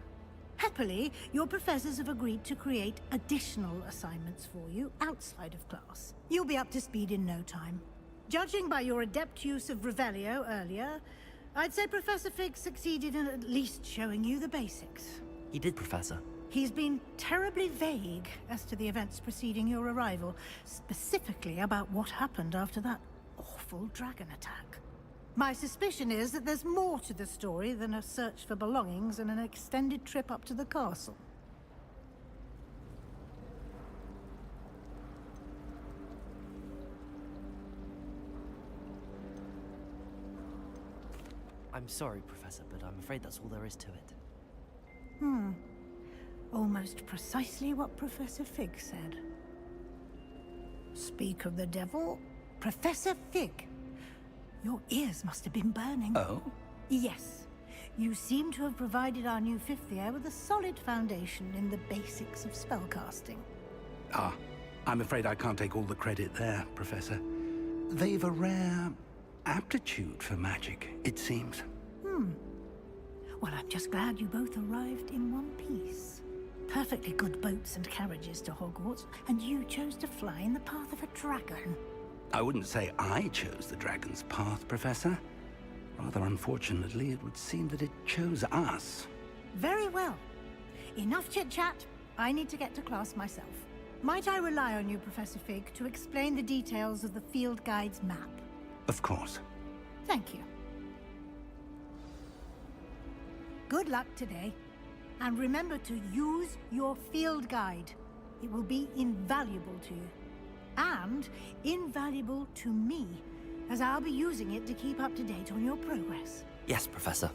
Happily, your professors have agreed to create additional assignments for you outside of class. You'll be up to speed in no time. Judging by your adept use of Revelio earlier, I'd say Professor Fig succeeded in at least showing you the basics. He did, Professor. He's been terribly vague as to the events preceding your arrival, specifically about what happened after that awful dragon attack. My suspicion is that there's more to the story than a search for belongings and an extended trip up to the castle. I'm sorry, Professor, but I'm afraid that's all there is to it. Almost precisely what Professor Fig said. Speak of the devil, Professor Fig. Your ears must have been burning. Oh? Yes. You seem to have provided our new fifth year with a solid foundation in the basics of spellcasting. Ah, I'm afraid I can't take all the credit there, Professor. They've a rare aptitude for magic, it seems. Well, I'm just glad you both arrived in one piece. Perfectly good boats and carriages to Hogwarts, and you chose to fly in the path of a dragon. I wouldn't say I chose the dragon's path, Professor. Rather unfortunately, it would seem that it chose us. Very well. Enough chit-chat. I need to get to class myself. Might I rely on you, Professor Fig, to explain the details of the field guide's map? Of course. Thank you. Good luck today. And remember to use your field guide. It will be invaluable to you. And invaluable to me, as I'll be using it to keep up to date on your progress. Yes, Professor.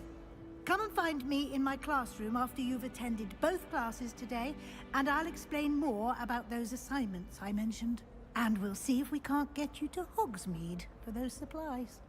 Come and find me in my classroom after you've attended both classes today, and I'll explain more about those assignments I mentioned. And we'll see if we can't get you to Hogsmeade for those supplies.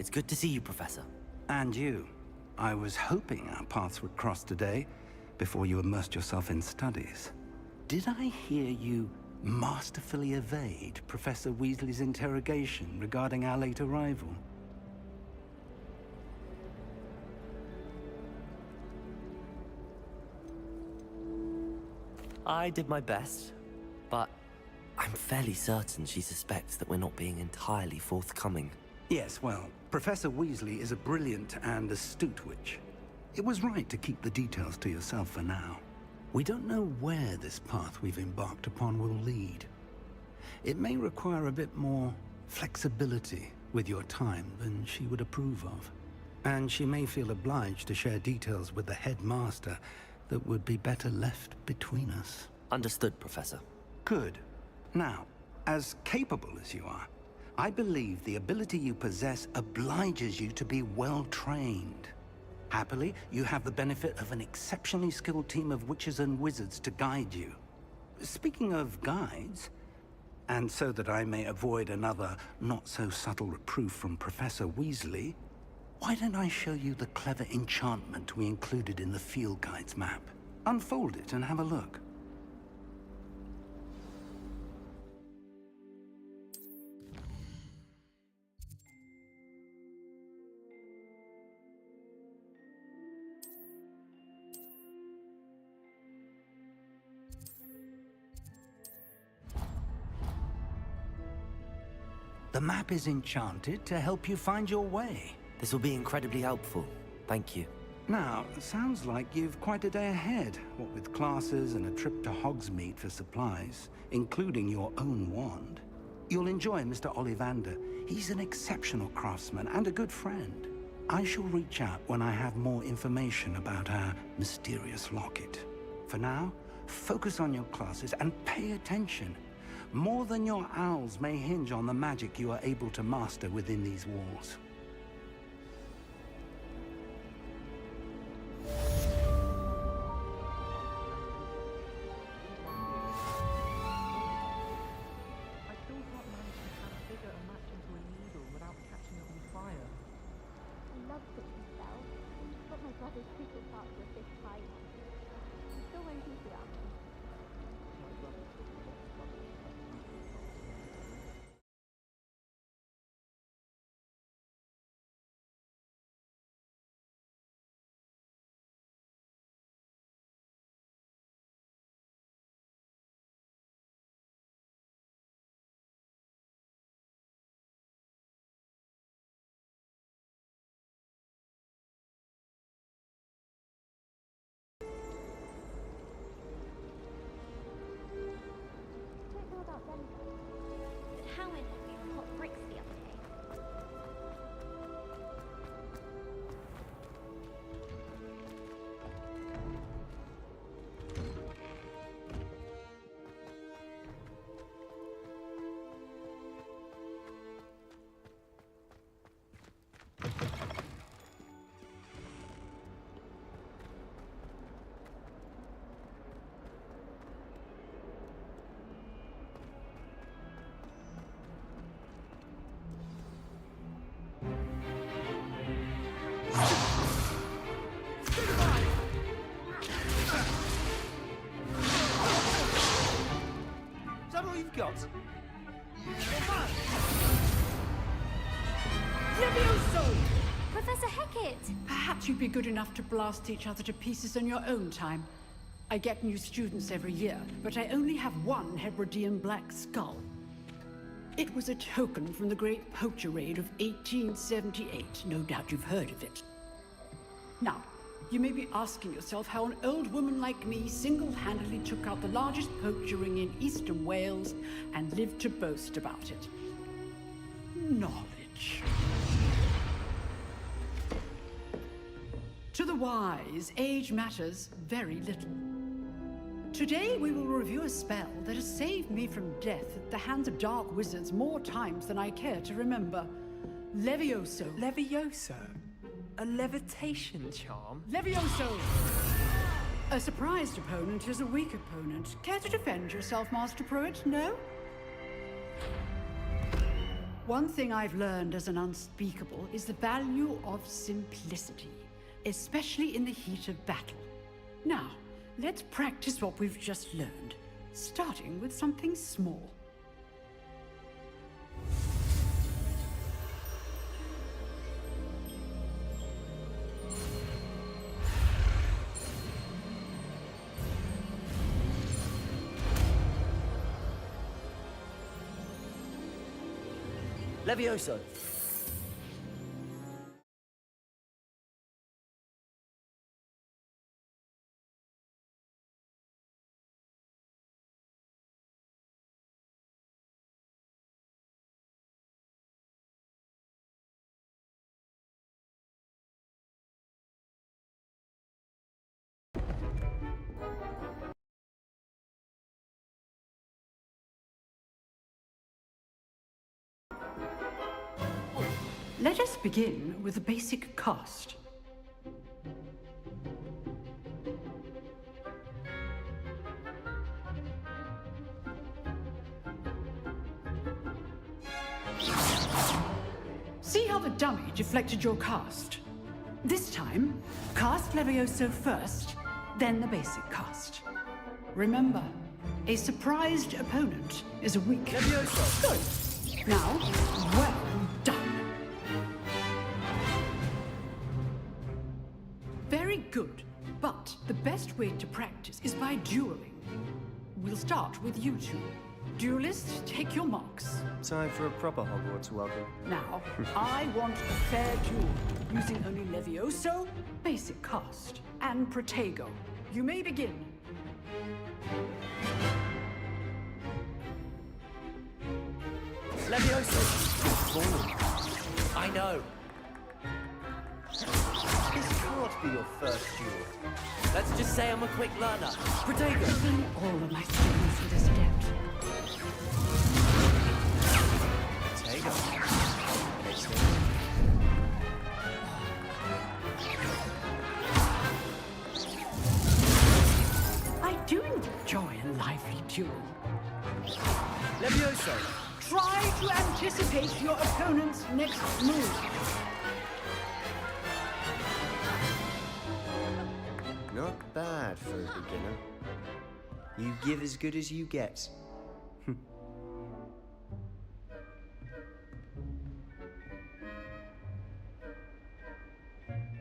It's good to see you, Professor. And you. I was hoping our paths would cross today, before you immersed yourself in studies. Did I hear you masterfully evade Professor Weasley's interrogation regarding our late arrival? I did my best, but I'm fairly certain she suspects that we're not being entirely forthcoming. Yes, well, Professor Weasley is a brilliant and astute witch. It was right to keep the details to yourself for now. We don't know where this path we've embarked upon will lead. It may require a bit more flexibility with your time than she would approve of. And she may feel obliged to share details with the headmaster that would be better left between us. Understood, Professor. Good. Now, as capable as you are, I believe the ability you possess obliges you to be well-trained. Happily, you have the benefit of an exceptionally skilled team of witches and wizards to guide you. Speaking of guides, and so that I may avoid another not-so-subtle reproof from Professor Weasley, why don't I show you the clever enchantment we included in the field guide's map? Unfold it and have a look. The map is enchanted to help you find your way. This will be incredibly helpful. Thank you. Now, sounds like you've quite a day ahead, what with classes and a trip to Hogsmeade for supplies, including your own wand. You'll enjoy Mr. Ollivander. He's an exceptional craftsman and a good friend. I shall reach out when I have more information about our mysterious locket. For now, focus on your classes and pay attention. More than your owls may hinge on the magic you are able to master within these walls. I still can't manage to kind of figure a match into a needle without catching it on fire. I love cooking spells, but my brother's secret parts were fish pie one. He still won't eat without me. Don't know about them though. But Howard had me on hot bricks the other day. Is that all you've got? Levioso! Professor Hecat! Perhaps you'd be good enough to blast each other to pieces on your own time. I get new students every year, but I only have one Hebridean black skull. It was a token from the Great Poacher Raid of 1878. No doubt you've heard of it. Now, you may be asking yourself how an old woman like me single-handedly took out the largest poacher ring in eastern Wales and lived to boast about it. Knowledge. To the wise, age matters very little. Today we will review a spell that has saved me from death at the hands of dark wizards more times than I care to remember. Levioso. Levioso? A levitation charm? Levioso! A surprised opponent is a weak opponent. Care to defend yourself, Master Pruitt? No? One thing I've learned as an unspeakable is the value of simplicity, especially in the heat of battle. Now, let's practice what we've just learned, starting with something small. Levioso! Let us begin with the basic cast. See how the dummy deflected your cast? This time, cast Levioso first, then the basic cast. Remember, a surprised opponent is a weak... Levioso! Good. Now, well done. Very good, but the best way to practice is by dueling. We'll start with you two. Duelists, take your marks. Time for a proper Hogwarts welcome. Now, I want a fair duel, using only Levioso, basic cast, and Protego. You may begin. Levioso! I know. This can't be your first duel. Let's just say I'm a quick learner. Protego! Bring all of my students with this depth. Protego. I do enjoy a lively duel. Levioso! Try to anticipate your opponent's next move. Not bad for a beginner. You give as good as you get.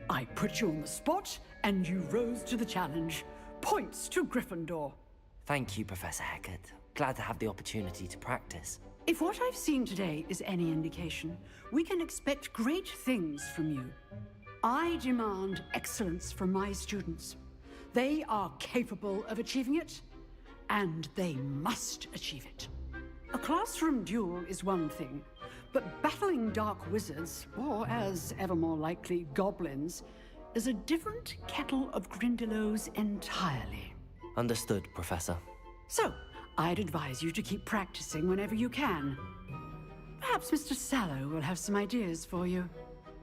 I put you on the spot, and you rose to the challenge. Points to Gryffindor. Thank you, Professor Hecat. Glad to have the opportunity to practice. If what I've seen today is any indication, we can expect great things from you. I demand excellence from my students. They are capable of achieving it, and they must achieve it. A classroom duel is one thing, but battling dark wizards, or as ever more likely, goblins, is a different kettle of Grindylows entirely. Understood, Professor. So, I'd advise you to keep practicing whenever you can. Perhaps Mr. Sallow will have some ideas for you.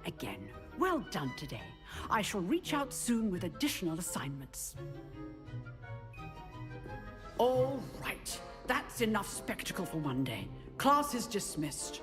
Again, well done today. I shall reach out soon with additional assignments. All right. That's enough spectacle for one day. Class is dismissed.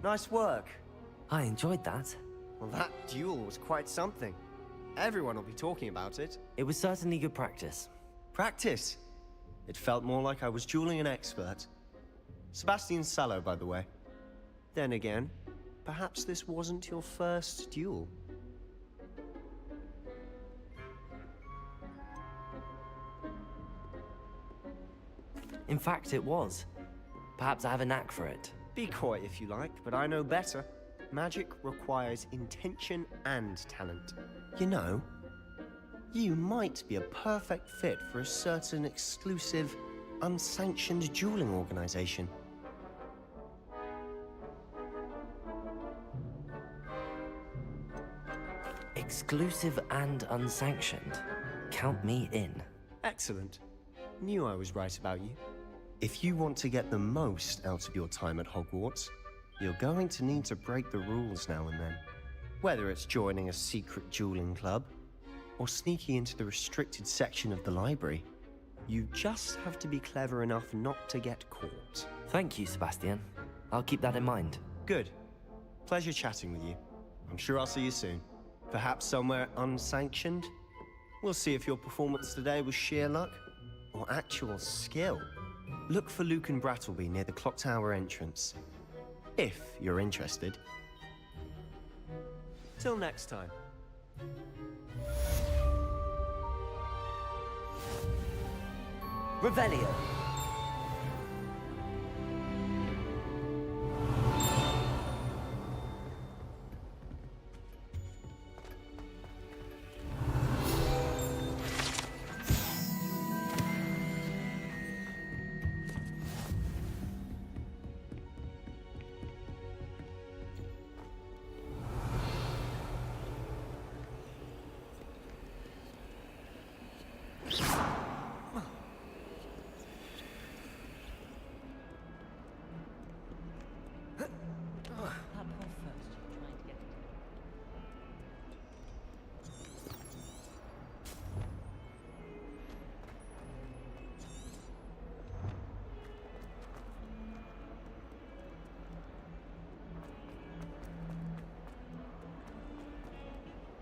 Nice work. I enjoyed that. Well, that duel was quite something. Everyone will be talking about it. It was certainly good practice. Practice? It felt more like I was dueling an expert. Sebastian Sallow, by the way. Then again, perhaps this wasn't your first duel. In fact, it was. Perhaps I have a knack for it. Be coy if you like, but I know better. Magic requires intention and talent. You know, you might be a perfect fit for a certain exclusive, unsanctioned dueling organization. Exclusive and unsanctioned. Count me in. Excellent. Knew I was right about you. If you want to get the most out of your time at Hogwarts, you're going to need to break the rules now and then. Whether it's joining a secret dueling club, or sneaking into the restricted section of the library, you just have to be clever enough not to get caught. Thank you, Sebastian. I'll keep that in mind. Good. Pleasure chatting with you. I'm sure I'll see you soon. Perhaps somewhere unsanctioned? We'll see if your performance today was sheer luck or actual skill. Look for Luke and Brattleby near the clock tower entrance, if you're interested. Till next time. Revelio.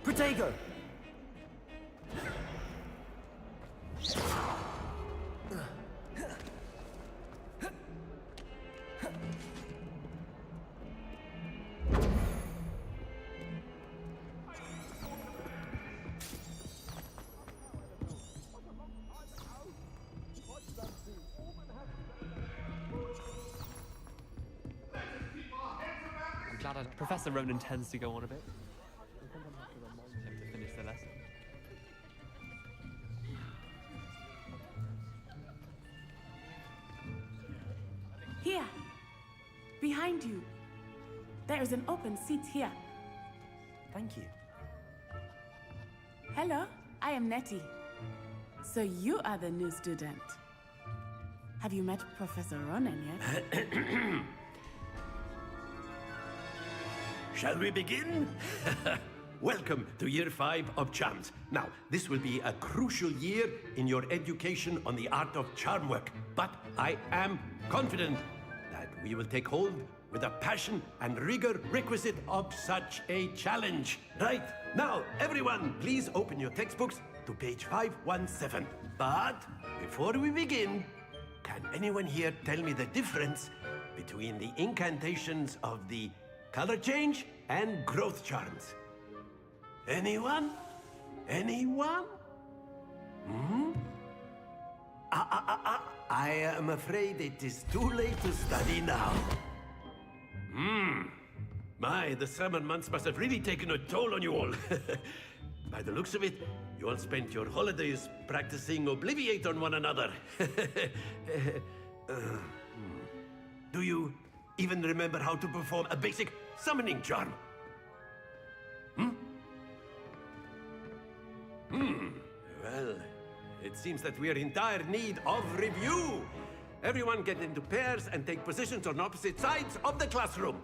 Protego! I'm glad Professor Ronan tends to go on a bit. Sometimes have to remind him to finish the lesson. Here! Behind you! There is an open seat here. Thank you. Hello, I am Nettie. So you are the new student. Have you met Professor Ronan yet? Shall we begin? Welcome to Year 5 of Charms. Now, this will be a crucial year in your education on the art of charm work, but I am confident that we will take hold with the passion and rigor requisite of such a challenge. Right, now, everyone, please open your textbooks to page 517. But before we begin, can anyone here tell me the difference between the incantations of the color change and growth charms? Anyone? Anyone? Hmm? I am afraid it is too late to study now. My, the summer months must have really taken a toll on you all. By the looks of it, you all spent your holidays practicing Obliviate on one another. Do you even remember how to perform a basic summoning charm? Well, it seems that we are in dire need of review. Everyone get into pairs and take positions on opposite sides of the classroom.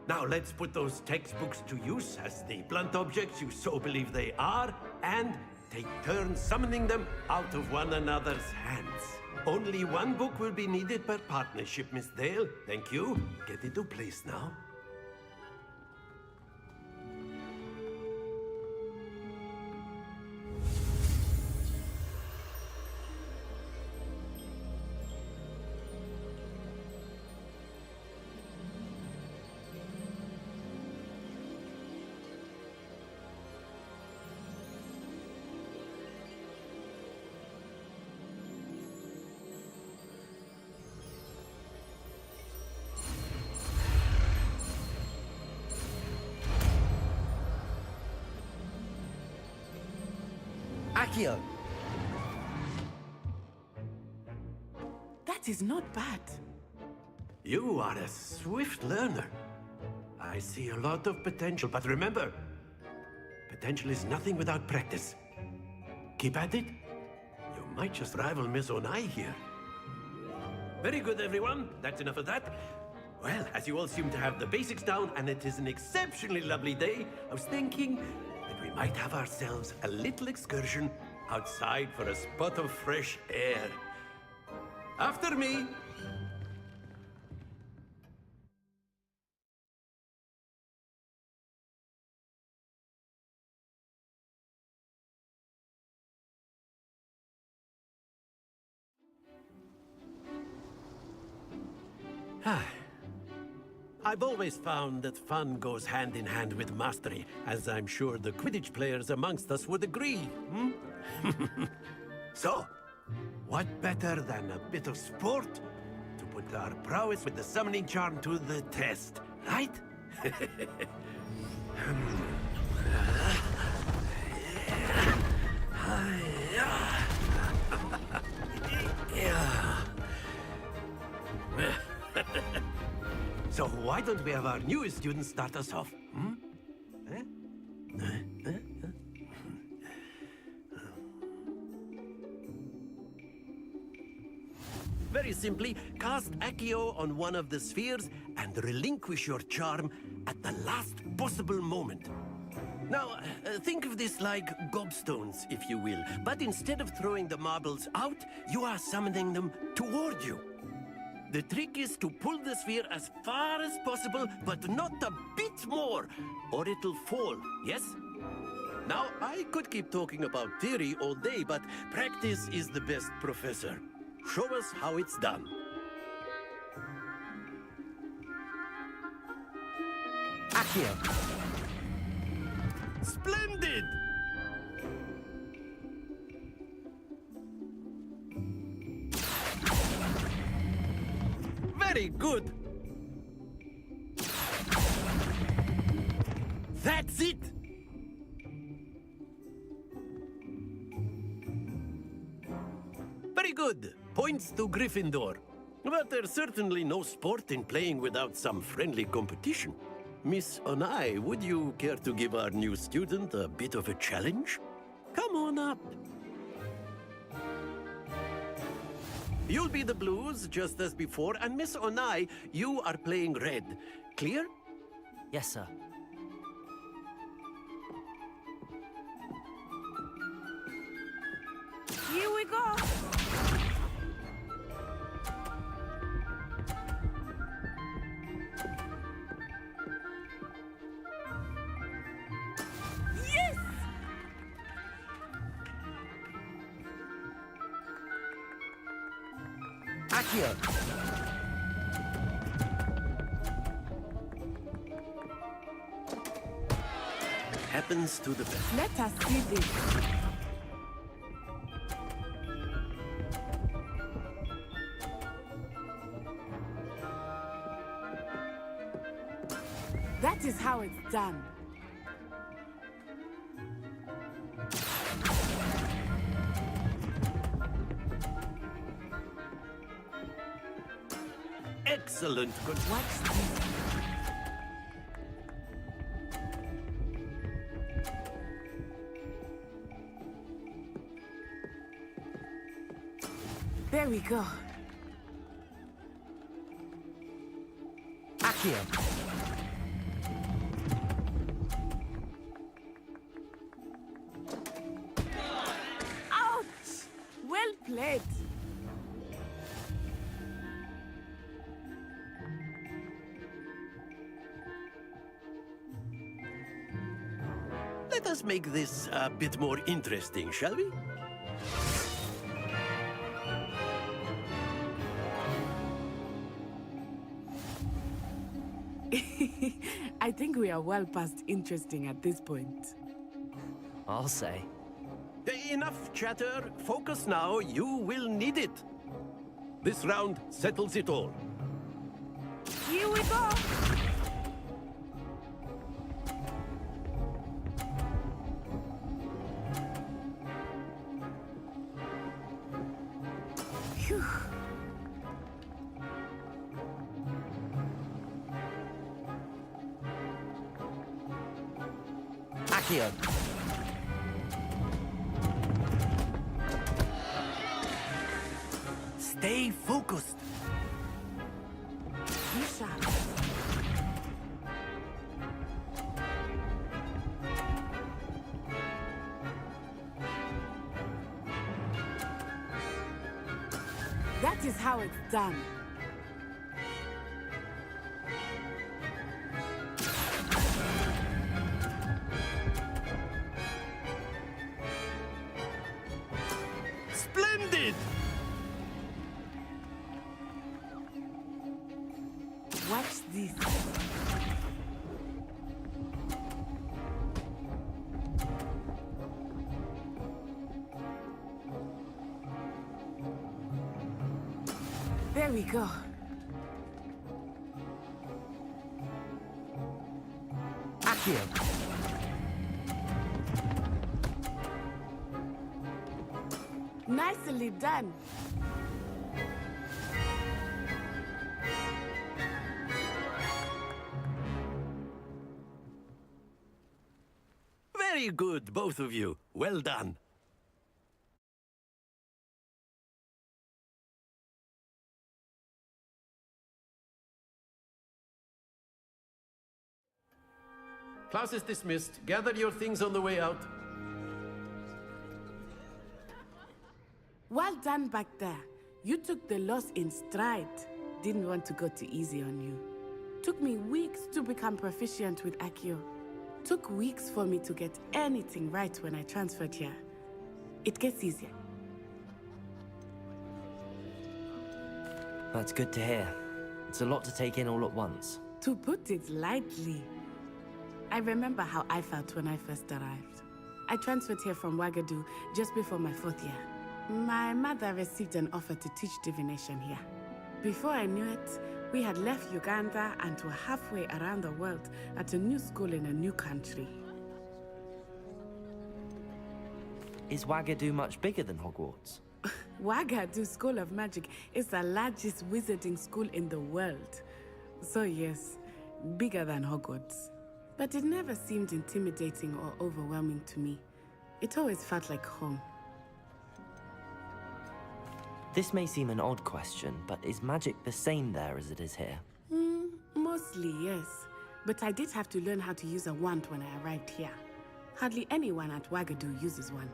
Now let's put those textbooks to use as the blunt objects you so believe they are, and take turns summoning them out of one another's hands. Only one book will be needed per partnership, Miss Dale. Thank you. Get into place now. Accio! That is not bad. You are a swift learner. I see a lot of potential, but remember, potential is nothing without practice. Keep at it. You might just rival Miss Onai here. Very good, everyone. That's enough of that. Well, as you all seem to have the basics down, and it is an exceptionally lovely day, I was thinking that we might have ourselves a little excursion outside for a spot of fresh air. After me! I've always found that fun goes hand in hand with mastery, as I'm sure the Quidditch players amongst us would agree, hmm? So, what better than a bit of sport to put our prowess with the summoning charm to the test, right? So why don't we have our newest student start us off? Hmm? Very simply, cast Accio on one of the spheres and relinquish your charm at the last possible moment. Now, think of this like gobstones, if you will, but instead of throwing the marbles out, you are summoning them toward you. The trick is to pull the sphere as far as possible, but not a bit more, or it'll fall, yes? Now, I could keep talking about theory all day, but practice is the best professor. Show us how it's done. Accio! Splendid! Very good! That's it! Very good. Points to Gryffindor. But there's certainly no sport in playing without some friendly competition. Miss Onai, would you care to give our new student a bit of a challenge? Come on up. You'll be the blues, just as before, and Miss Onai, you are playing red. Clear? Yes, sir. Here we go! Yes! Accio! Happens to the best. Let us see this. That is how it's done. Excellent. Good. What's this? There we go. Accio! Ouch! Well played. Let us make this a bit more interesting, shall we? I think we are well past interesting at this point. I'll say. Enough chatter. Focus now. You will need it. This round settles it all. Here we go! Accio! Stay focused. Misha. That is how it's done. Splendid! Watch this. There we go. Accio! Nicely done. Very good, both of you. Well done. Class is dismissed. Gather your things on the way out. Well done back there. You took the loss in stride. Didn't want to go too easy on you. Took me weeks to become proficient with Accio. Took weeks for me to get anything right when I transferred here. It gets easier. That's good to hear. It's a lot to take in all at once. To put it lightly. I remember how I felt when I first arrived. I transferred here from Wagadu just before my 4th year. My mother received an offer to teach divination here. Before I knew it, we had left Uganda and were halfway around the world at a new school in a new country. Is Wagadu much bigger than Hogwarts? Wagadu School of Magic is the largest wizarding school in the world. So yes, bigger than Hogwarts. But it never seemed intimidating or overwhelming to me. It always felt like home. This may seem an odd question, but is magic the same there as it is here? Mostly, yes. But I did have to learn how to use a wand when I arrived here. Hardly anyone at Wagadu uses one.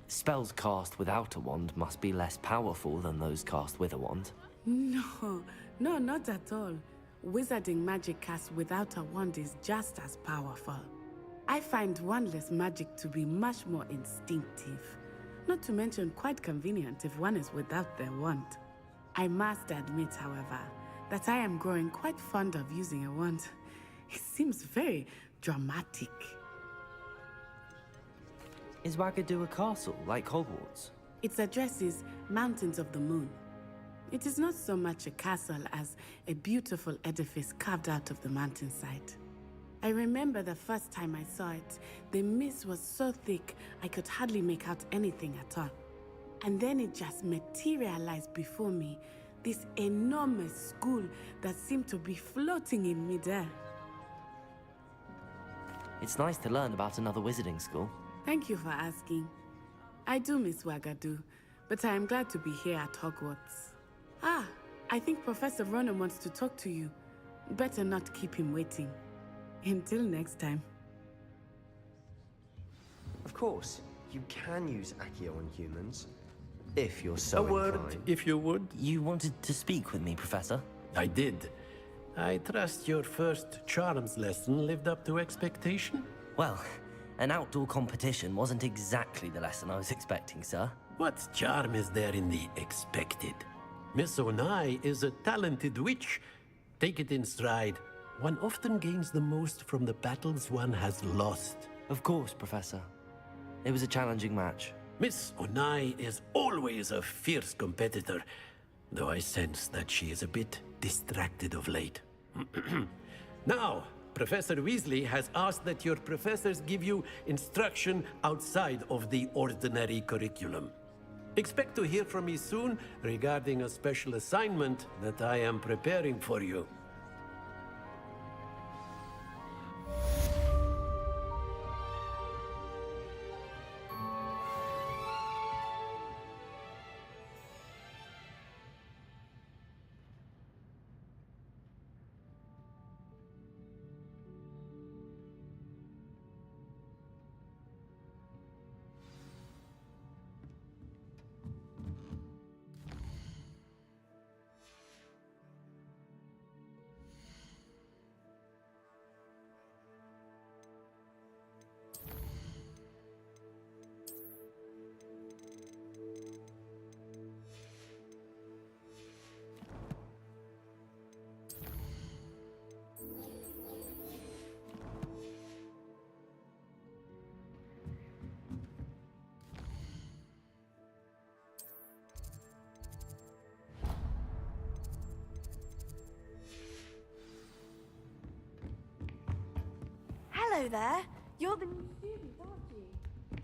Spells cast without a wand must be less powerful than those cast with a wand. No, not at all. Wizarding magic cast without a wand is just as powerful. I find wandless magic to be much more instinctive. Not to mention quite convenient if one is without their wand. I must admit, however, that I am growing quite fond of using a wand. It seems very dramatic. Is Wagadu a castle, like Hogwarts? Its address is Mountains of the Moon. It is not so much a castle as a beautiful edifice carved out of the mountainside. I remember the first time I saw it, the mist was so thick I could hardly make out anything at all. And then it just materialized before me, this enormous school that seemed to be floating in midair. It's nice to learn about another wizarding school. Thank you for asking. I do miss Wagadu, but I am glad to be here at Hogwarts. Ah, I think Professor Ronan wants to talk to you. Better not keep him waiting. Until next time. Of course, you can use Accio on humans, if you're so A word, inclined. if you would. You wanted to speak with me, Professor? I did. I trust your first charms lesson lived up to expectation? Well, an outdoor competition wasn't exactly the lesson I was expecting, sir. What charm is there in the expected? Miss Onai is a talented witch. Take it in stride. One often gains the most from the battles one has lost. Of course, Professor. It was a challenging match. Miss Onai is always a fierce competitor, though I sense that she is a bit distracted of late. Now, Professor Weasley has asked that your professors give you instruction outside of the ordinary curriculum. Expect to hear from me soon regarding a special assignment that I am preparing for you. Hello there. You're the new student, aren't you?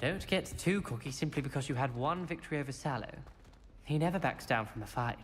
Don't get too cocky simply because you had one victory over Sallow. He never backs down from a fight.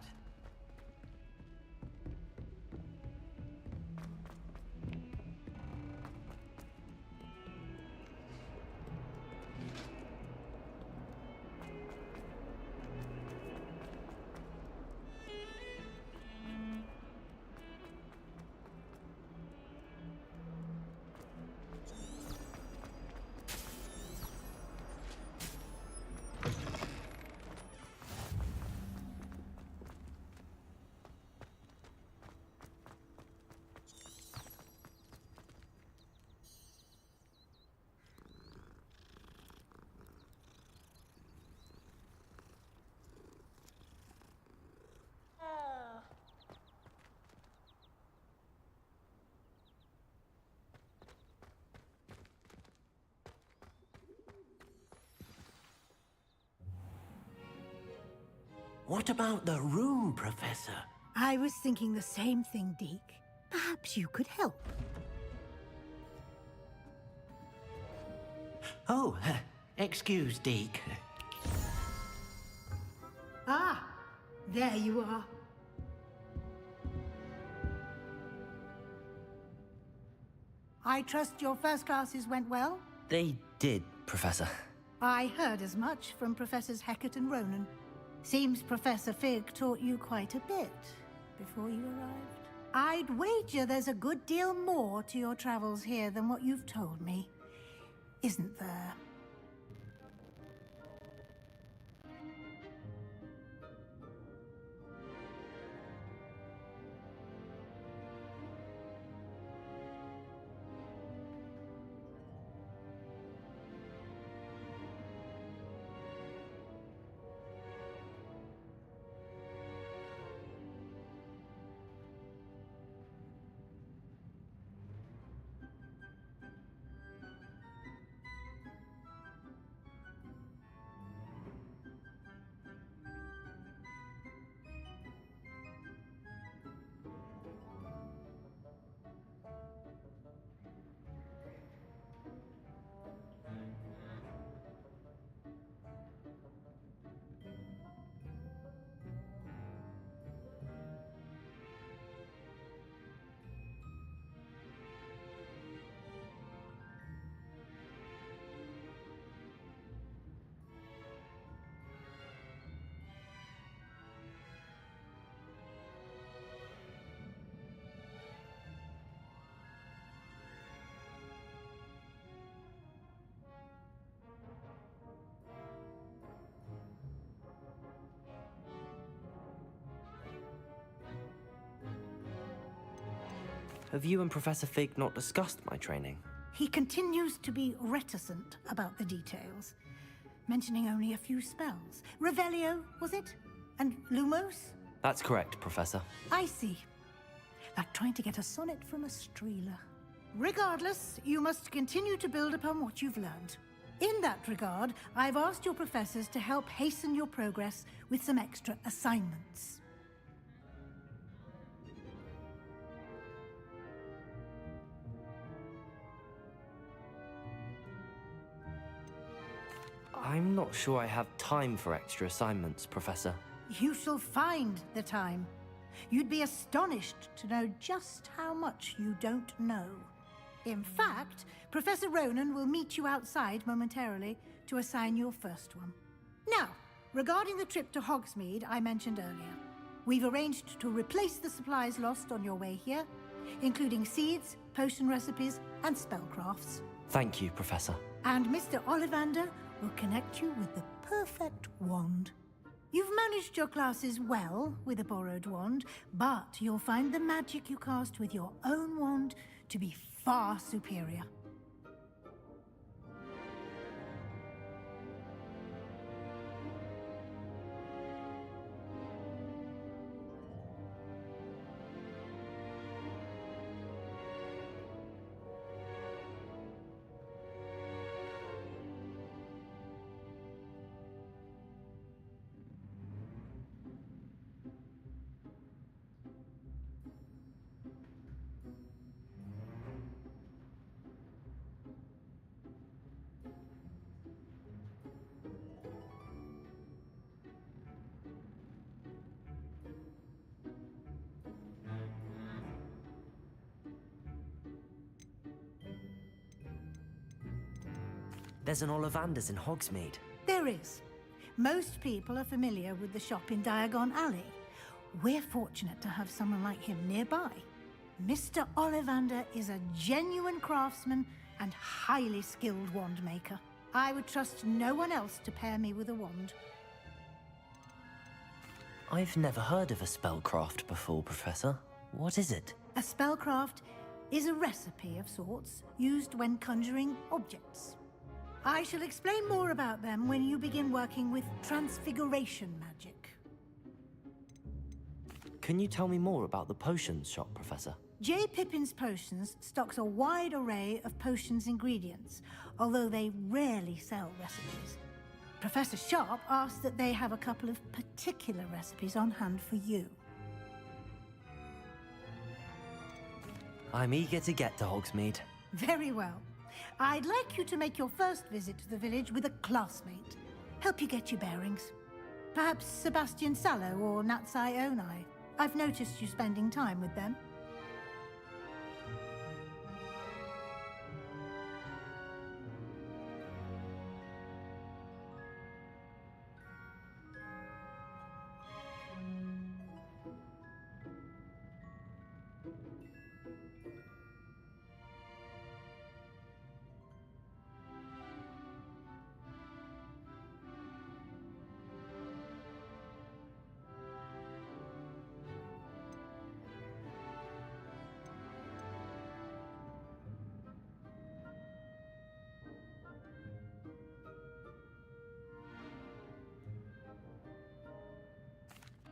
What about the room, Professor? I was thinking the same thing, Deke. Perhaps you could help. Oh, excuse, Deke. Ah, there you are. I trust your first classes went well? They did, Professor. I heard as much from Professors Hecat and Ronan. Seems Professor Fig taught you quite a bit before you arrived. I'd wager there's a good deal more to your travels here than what you've told me. Isn't there? Have you and Professor Fig not discussed my training? He continues to be reticent about the details, mentioning only a few spells. Revelio, was it? And Lumos? That's correct, Professor. I see. Like trying to get a sonnet from a streeler. Regardless, you must continue to build upon what you've learned. In that regard, I've asked your professors to help hasten your progress with some extra assignments. I'm not sure I have time for extra assignments, Professor. You shall find the time. You'd be astonished to know just how much you don't know. In fact, Professor Ronan will meet you outside momentarily to assign your first one. Now, regarding the trip to Hogsmeade I mentioned earlier, we've arranged to replace the supplies lost on your way here, including seeds, potion recipes, and spellcrafts. Thank you, Professor. And Mr. Ollivander will connect you with the perfect wand. You've managed your classes well with a borrowed wand, but you'll find the magic you cast with your own wand to be far superior. There's an Ollivander's in Hogsmeade. There is. Most people are familiar with the shop in Diagon Alley. We're fortunate to have someone like him nearby. Mr. Ollivander is a genuine craftsman and highly skilled wand maker. I would trust no one else to pair me with a wand. I've never heard of a spellcraft before, Professor. What is it? A spellcraft is a recipe of sorts used when conjuring objects. I shall explain more about them when you begin working with transfiguration magic. Can you tell me more about the potions shop, Professor? J. Pippin's Potions stocks a wide array of potions ingredients, although they rarely sell recipes. Professor Sharp asked that they have a couple of particular recipes on hand for you. I'm eager to get to Hogsmeade. Very well. I'd like you to make your first visit to the village with a classmate. Help you get your bearings. Perhaps Sebastian Sallow or Natsai Onai. I've noticed you spending time with them.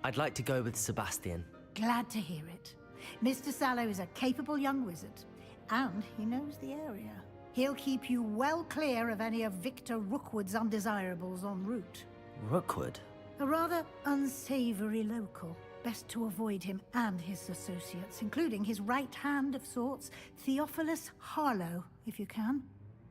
I'd like to go with Sebastian. Glad to hear it. Mr. Sallow is a capable young wizard, and he knows the area. He'll keep you well clear of any of Victor Rookwood's undesirables en route. Rookwood? A rather unsavory local. Best to avoid him and his associates, including his right hand of sorts, Theophilus Harlow, if you can.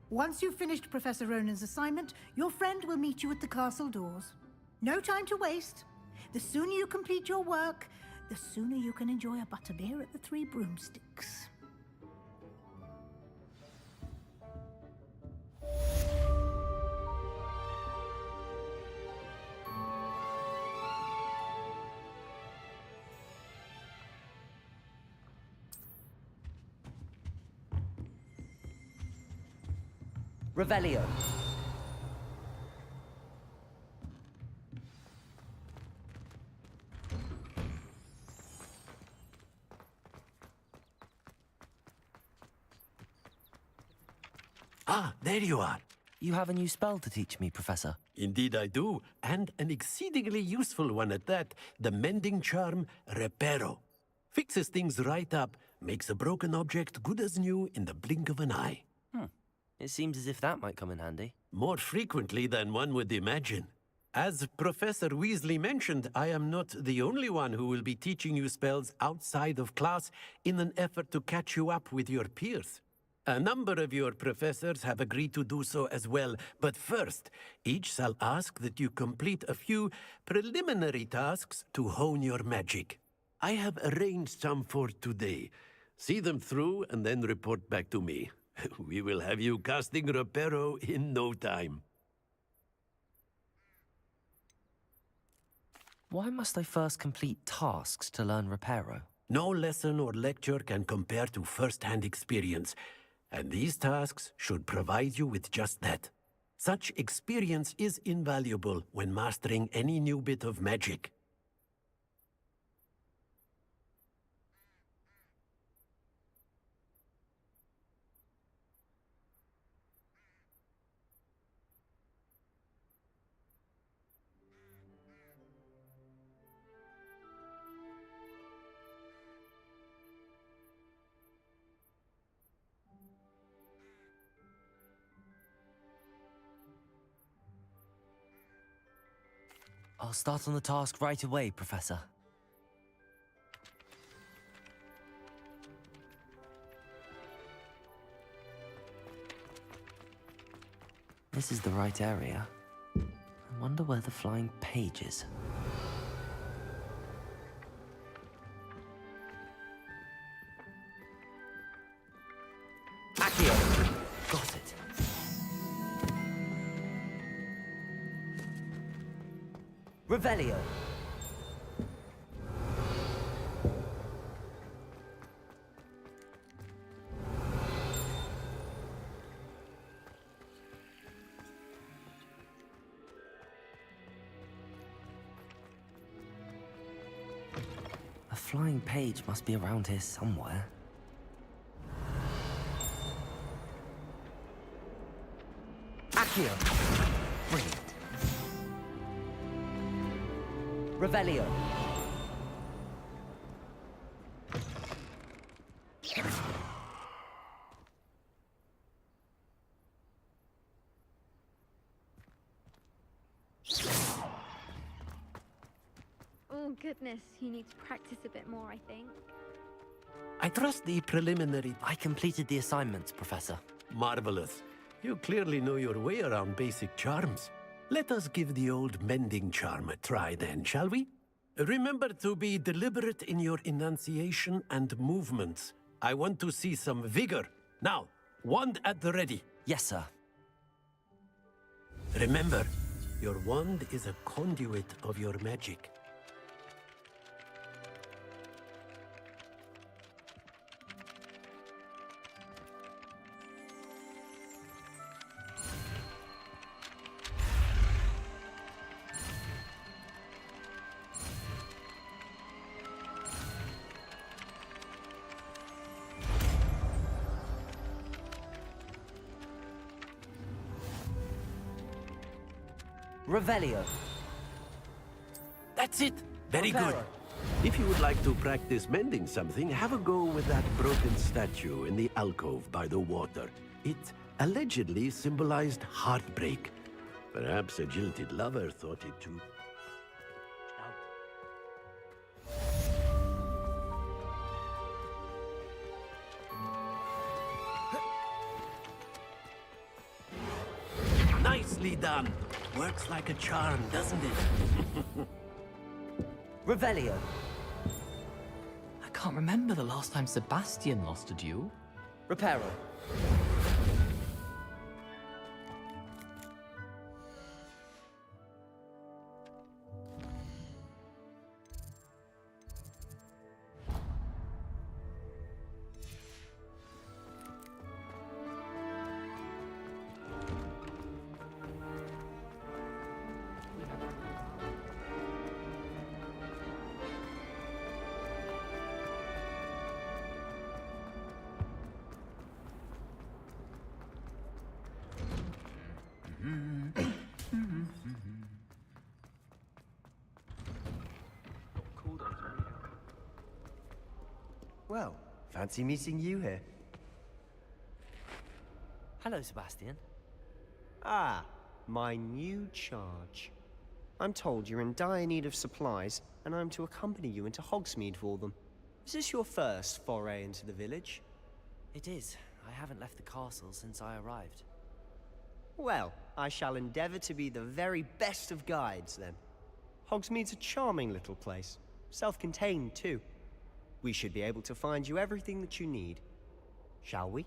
Once you've finished Professor Ronan's assignment, your friend will meet you at the castle doors. No time to waste. The sooner you complete your work, the sooner you can enjoy a butterbeer at the Three Broomsticks. Revelio. Ah, there you are. You have a new spell to teach me, Professor. Indeed I do, and an exceedingly useful one at that. The mending charm, Reparo. Fixes things right up, makes a broken object good as new in the blink of an eye. It seems as if that might come in handy. More frequently than one would imagine. As Professor Weasley mentioned, I am not the only one who will be teaching you spells outside of class in an effort to catch you up with your peers. A number of your professors have agreed to do so as well, but first, each shall ask that you complete a few preliminary tasks to hone your magic. I have arranged some for today. See them through and then report back to me. We will have you casting Reparo in no time. Why must I first complete tasks to learn Reparo? No lesson or lecture can compare to first-hand experience. And these tasks should provide you with just that. Such experience is invaluable when mastering any new bit of magic. I'll start on the task right away, Professor. This is the right area. I wonder where the flying page is. Accio! Got it. Revelio. A flying page must be around here somewhere. Accio. Brilliant. Revelio. Oh, goodness. You need to practice a bit more, I think. I trust the preliminary... I completed the assignments, Professor. Marvelous. You clearly know your way around basic charms. Let us give the old mending charm a try then, shall we? Remember to be deliberate in your enunciation and movements. I want to see some vigor. Now, wand at the ready. Yes, sir. Remember, your wand is a conduit of your magic. Revelio. That's it. Very good. If you would like to practice mending something, have a go with that broken statue in the alcove by the water. It allegedly symbolized heartbreak. Perhaps a jilted lover thought it too. Nicely done. Works like a charm, doesn't it? Revelio. I can't remember the last time Sebastian lost a duel. Reparo. Well, fancy meeting you here. Hello, Sebastian. Ah, my new charge. I'm told you're in dire need of supplies, and I'm to accompany you into Hogsmeade for them. Is this your first foray into the village? It is. I haven't left the castle since I arrived. Well, I shall endeavor to be the very best of guides, then. Hogsmeade's a charming little place. Self-contained, too. We should be able to find you everything that you need. Shall we?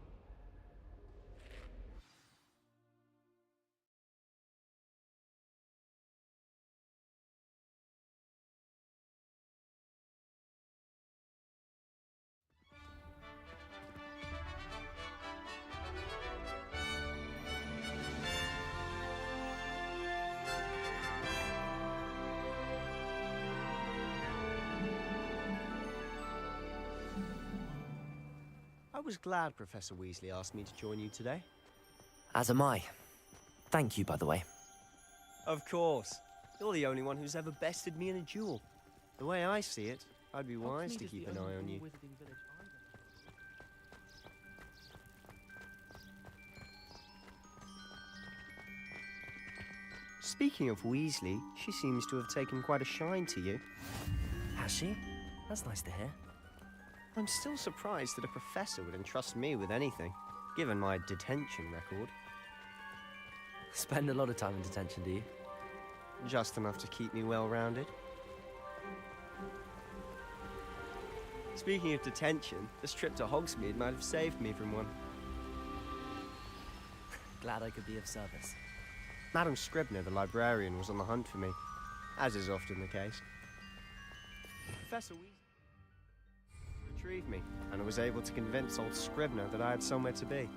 I was glad Professor Weasley asked me to join you today. As am I. Thank you, by the way. Of course. You're the only one who's ever bested me in a duel. The way I see it, I'd be wise to keep an eye on you. Speaking of Weasley, she seems to have taken quite a shine to you. Has she? That's nice to hear. I'm still surprised that a professor would entrust me with anything, given my detention record. Spend a lot of time in detention, do you? Just enough to keep me well-rounded. Speaking of detention, this trip to Hogsmeade might have saved me from one. Glad I could be of service. Madam Scribner, the librarian, was on the hunt for me. as is often the case. Professor Weasley retrieved me, and I was able to convince old Scribner that I had somewhere to be.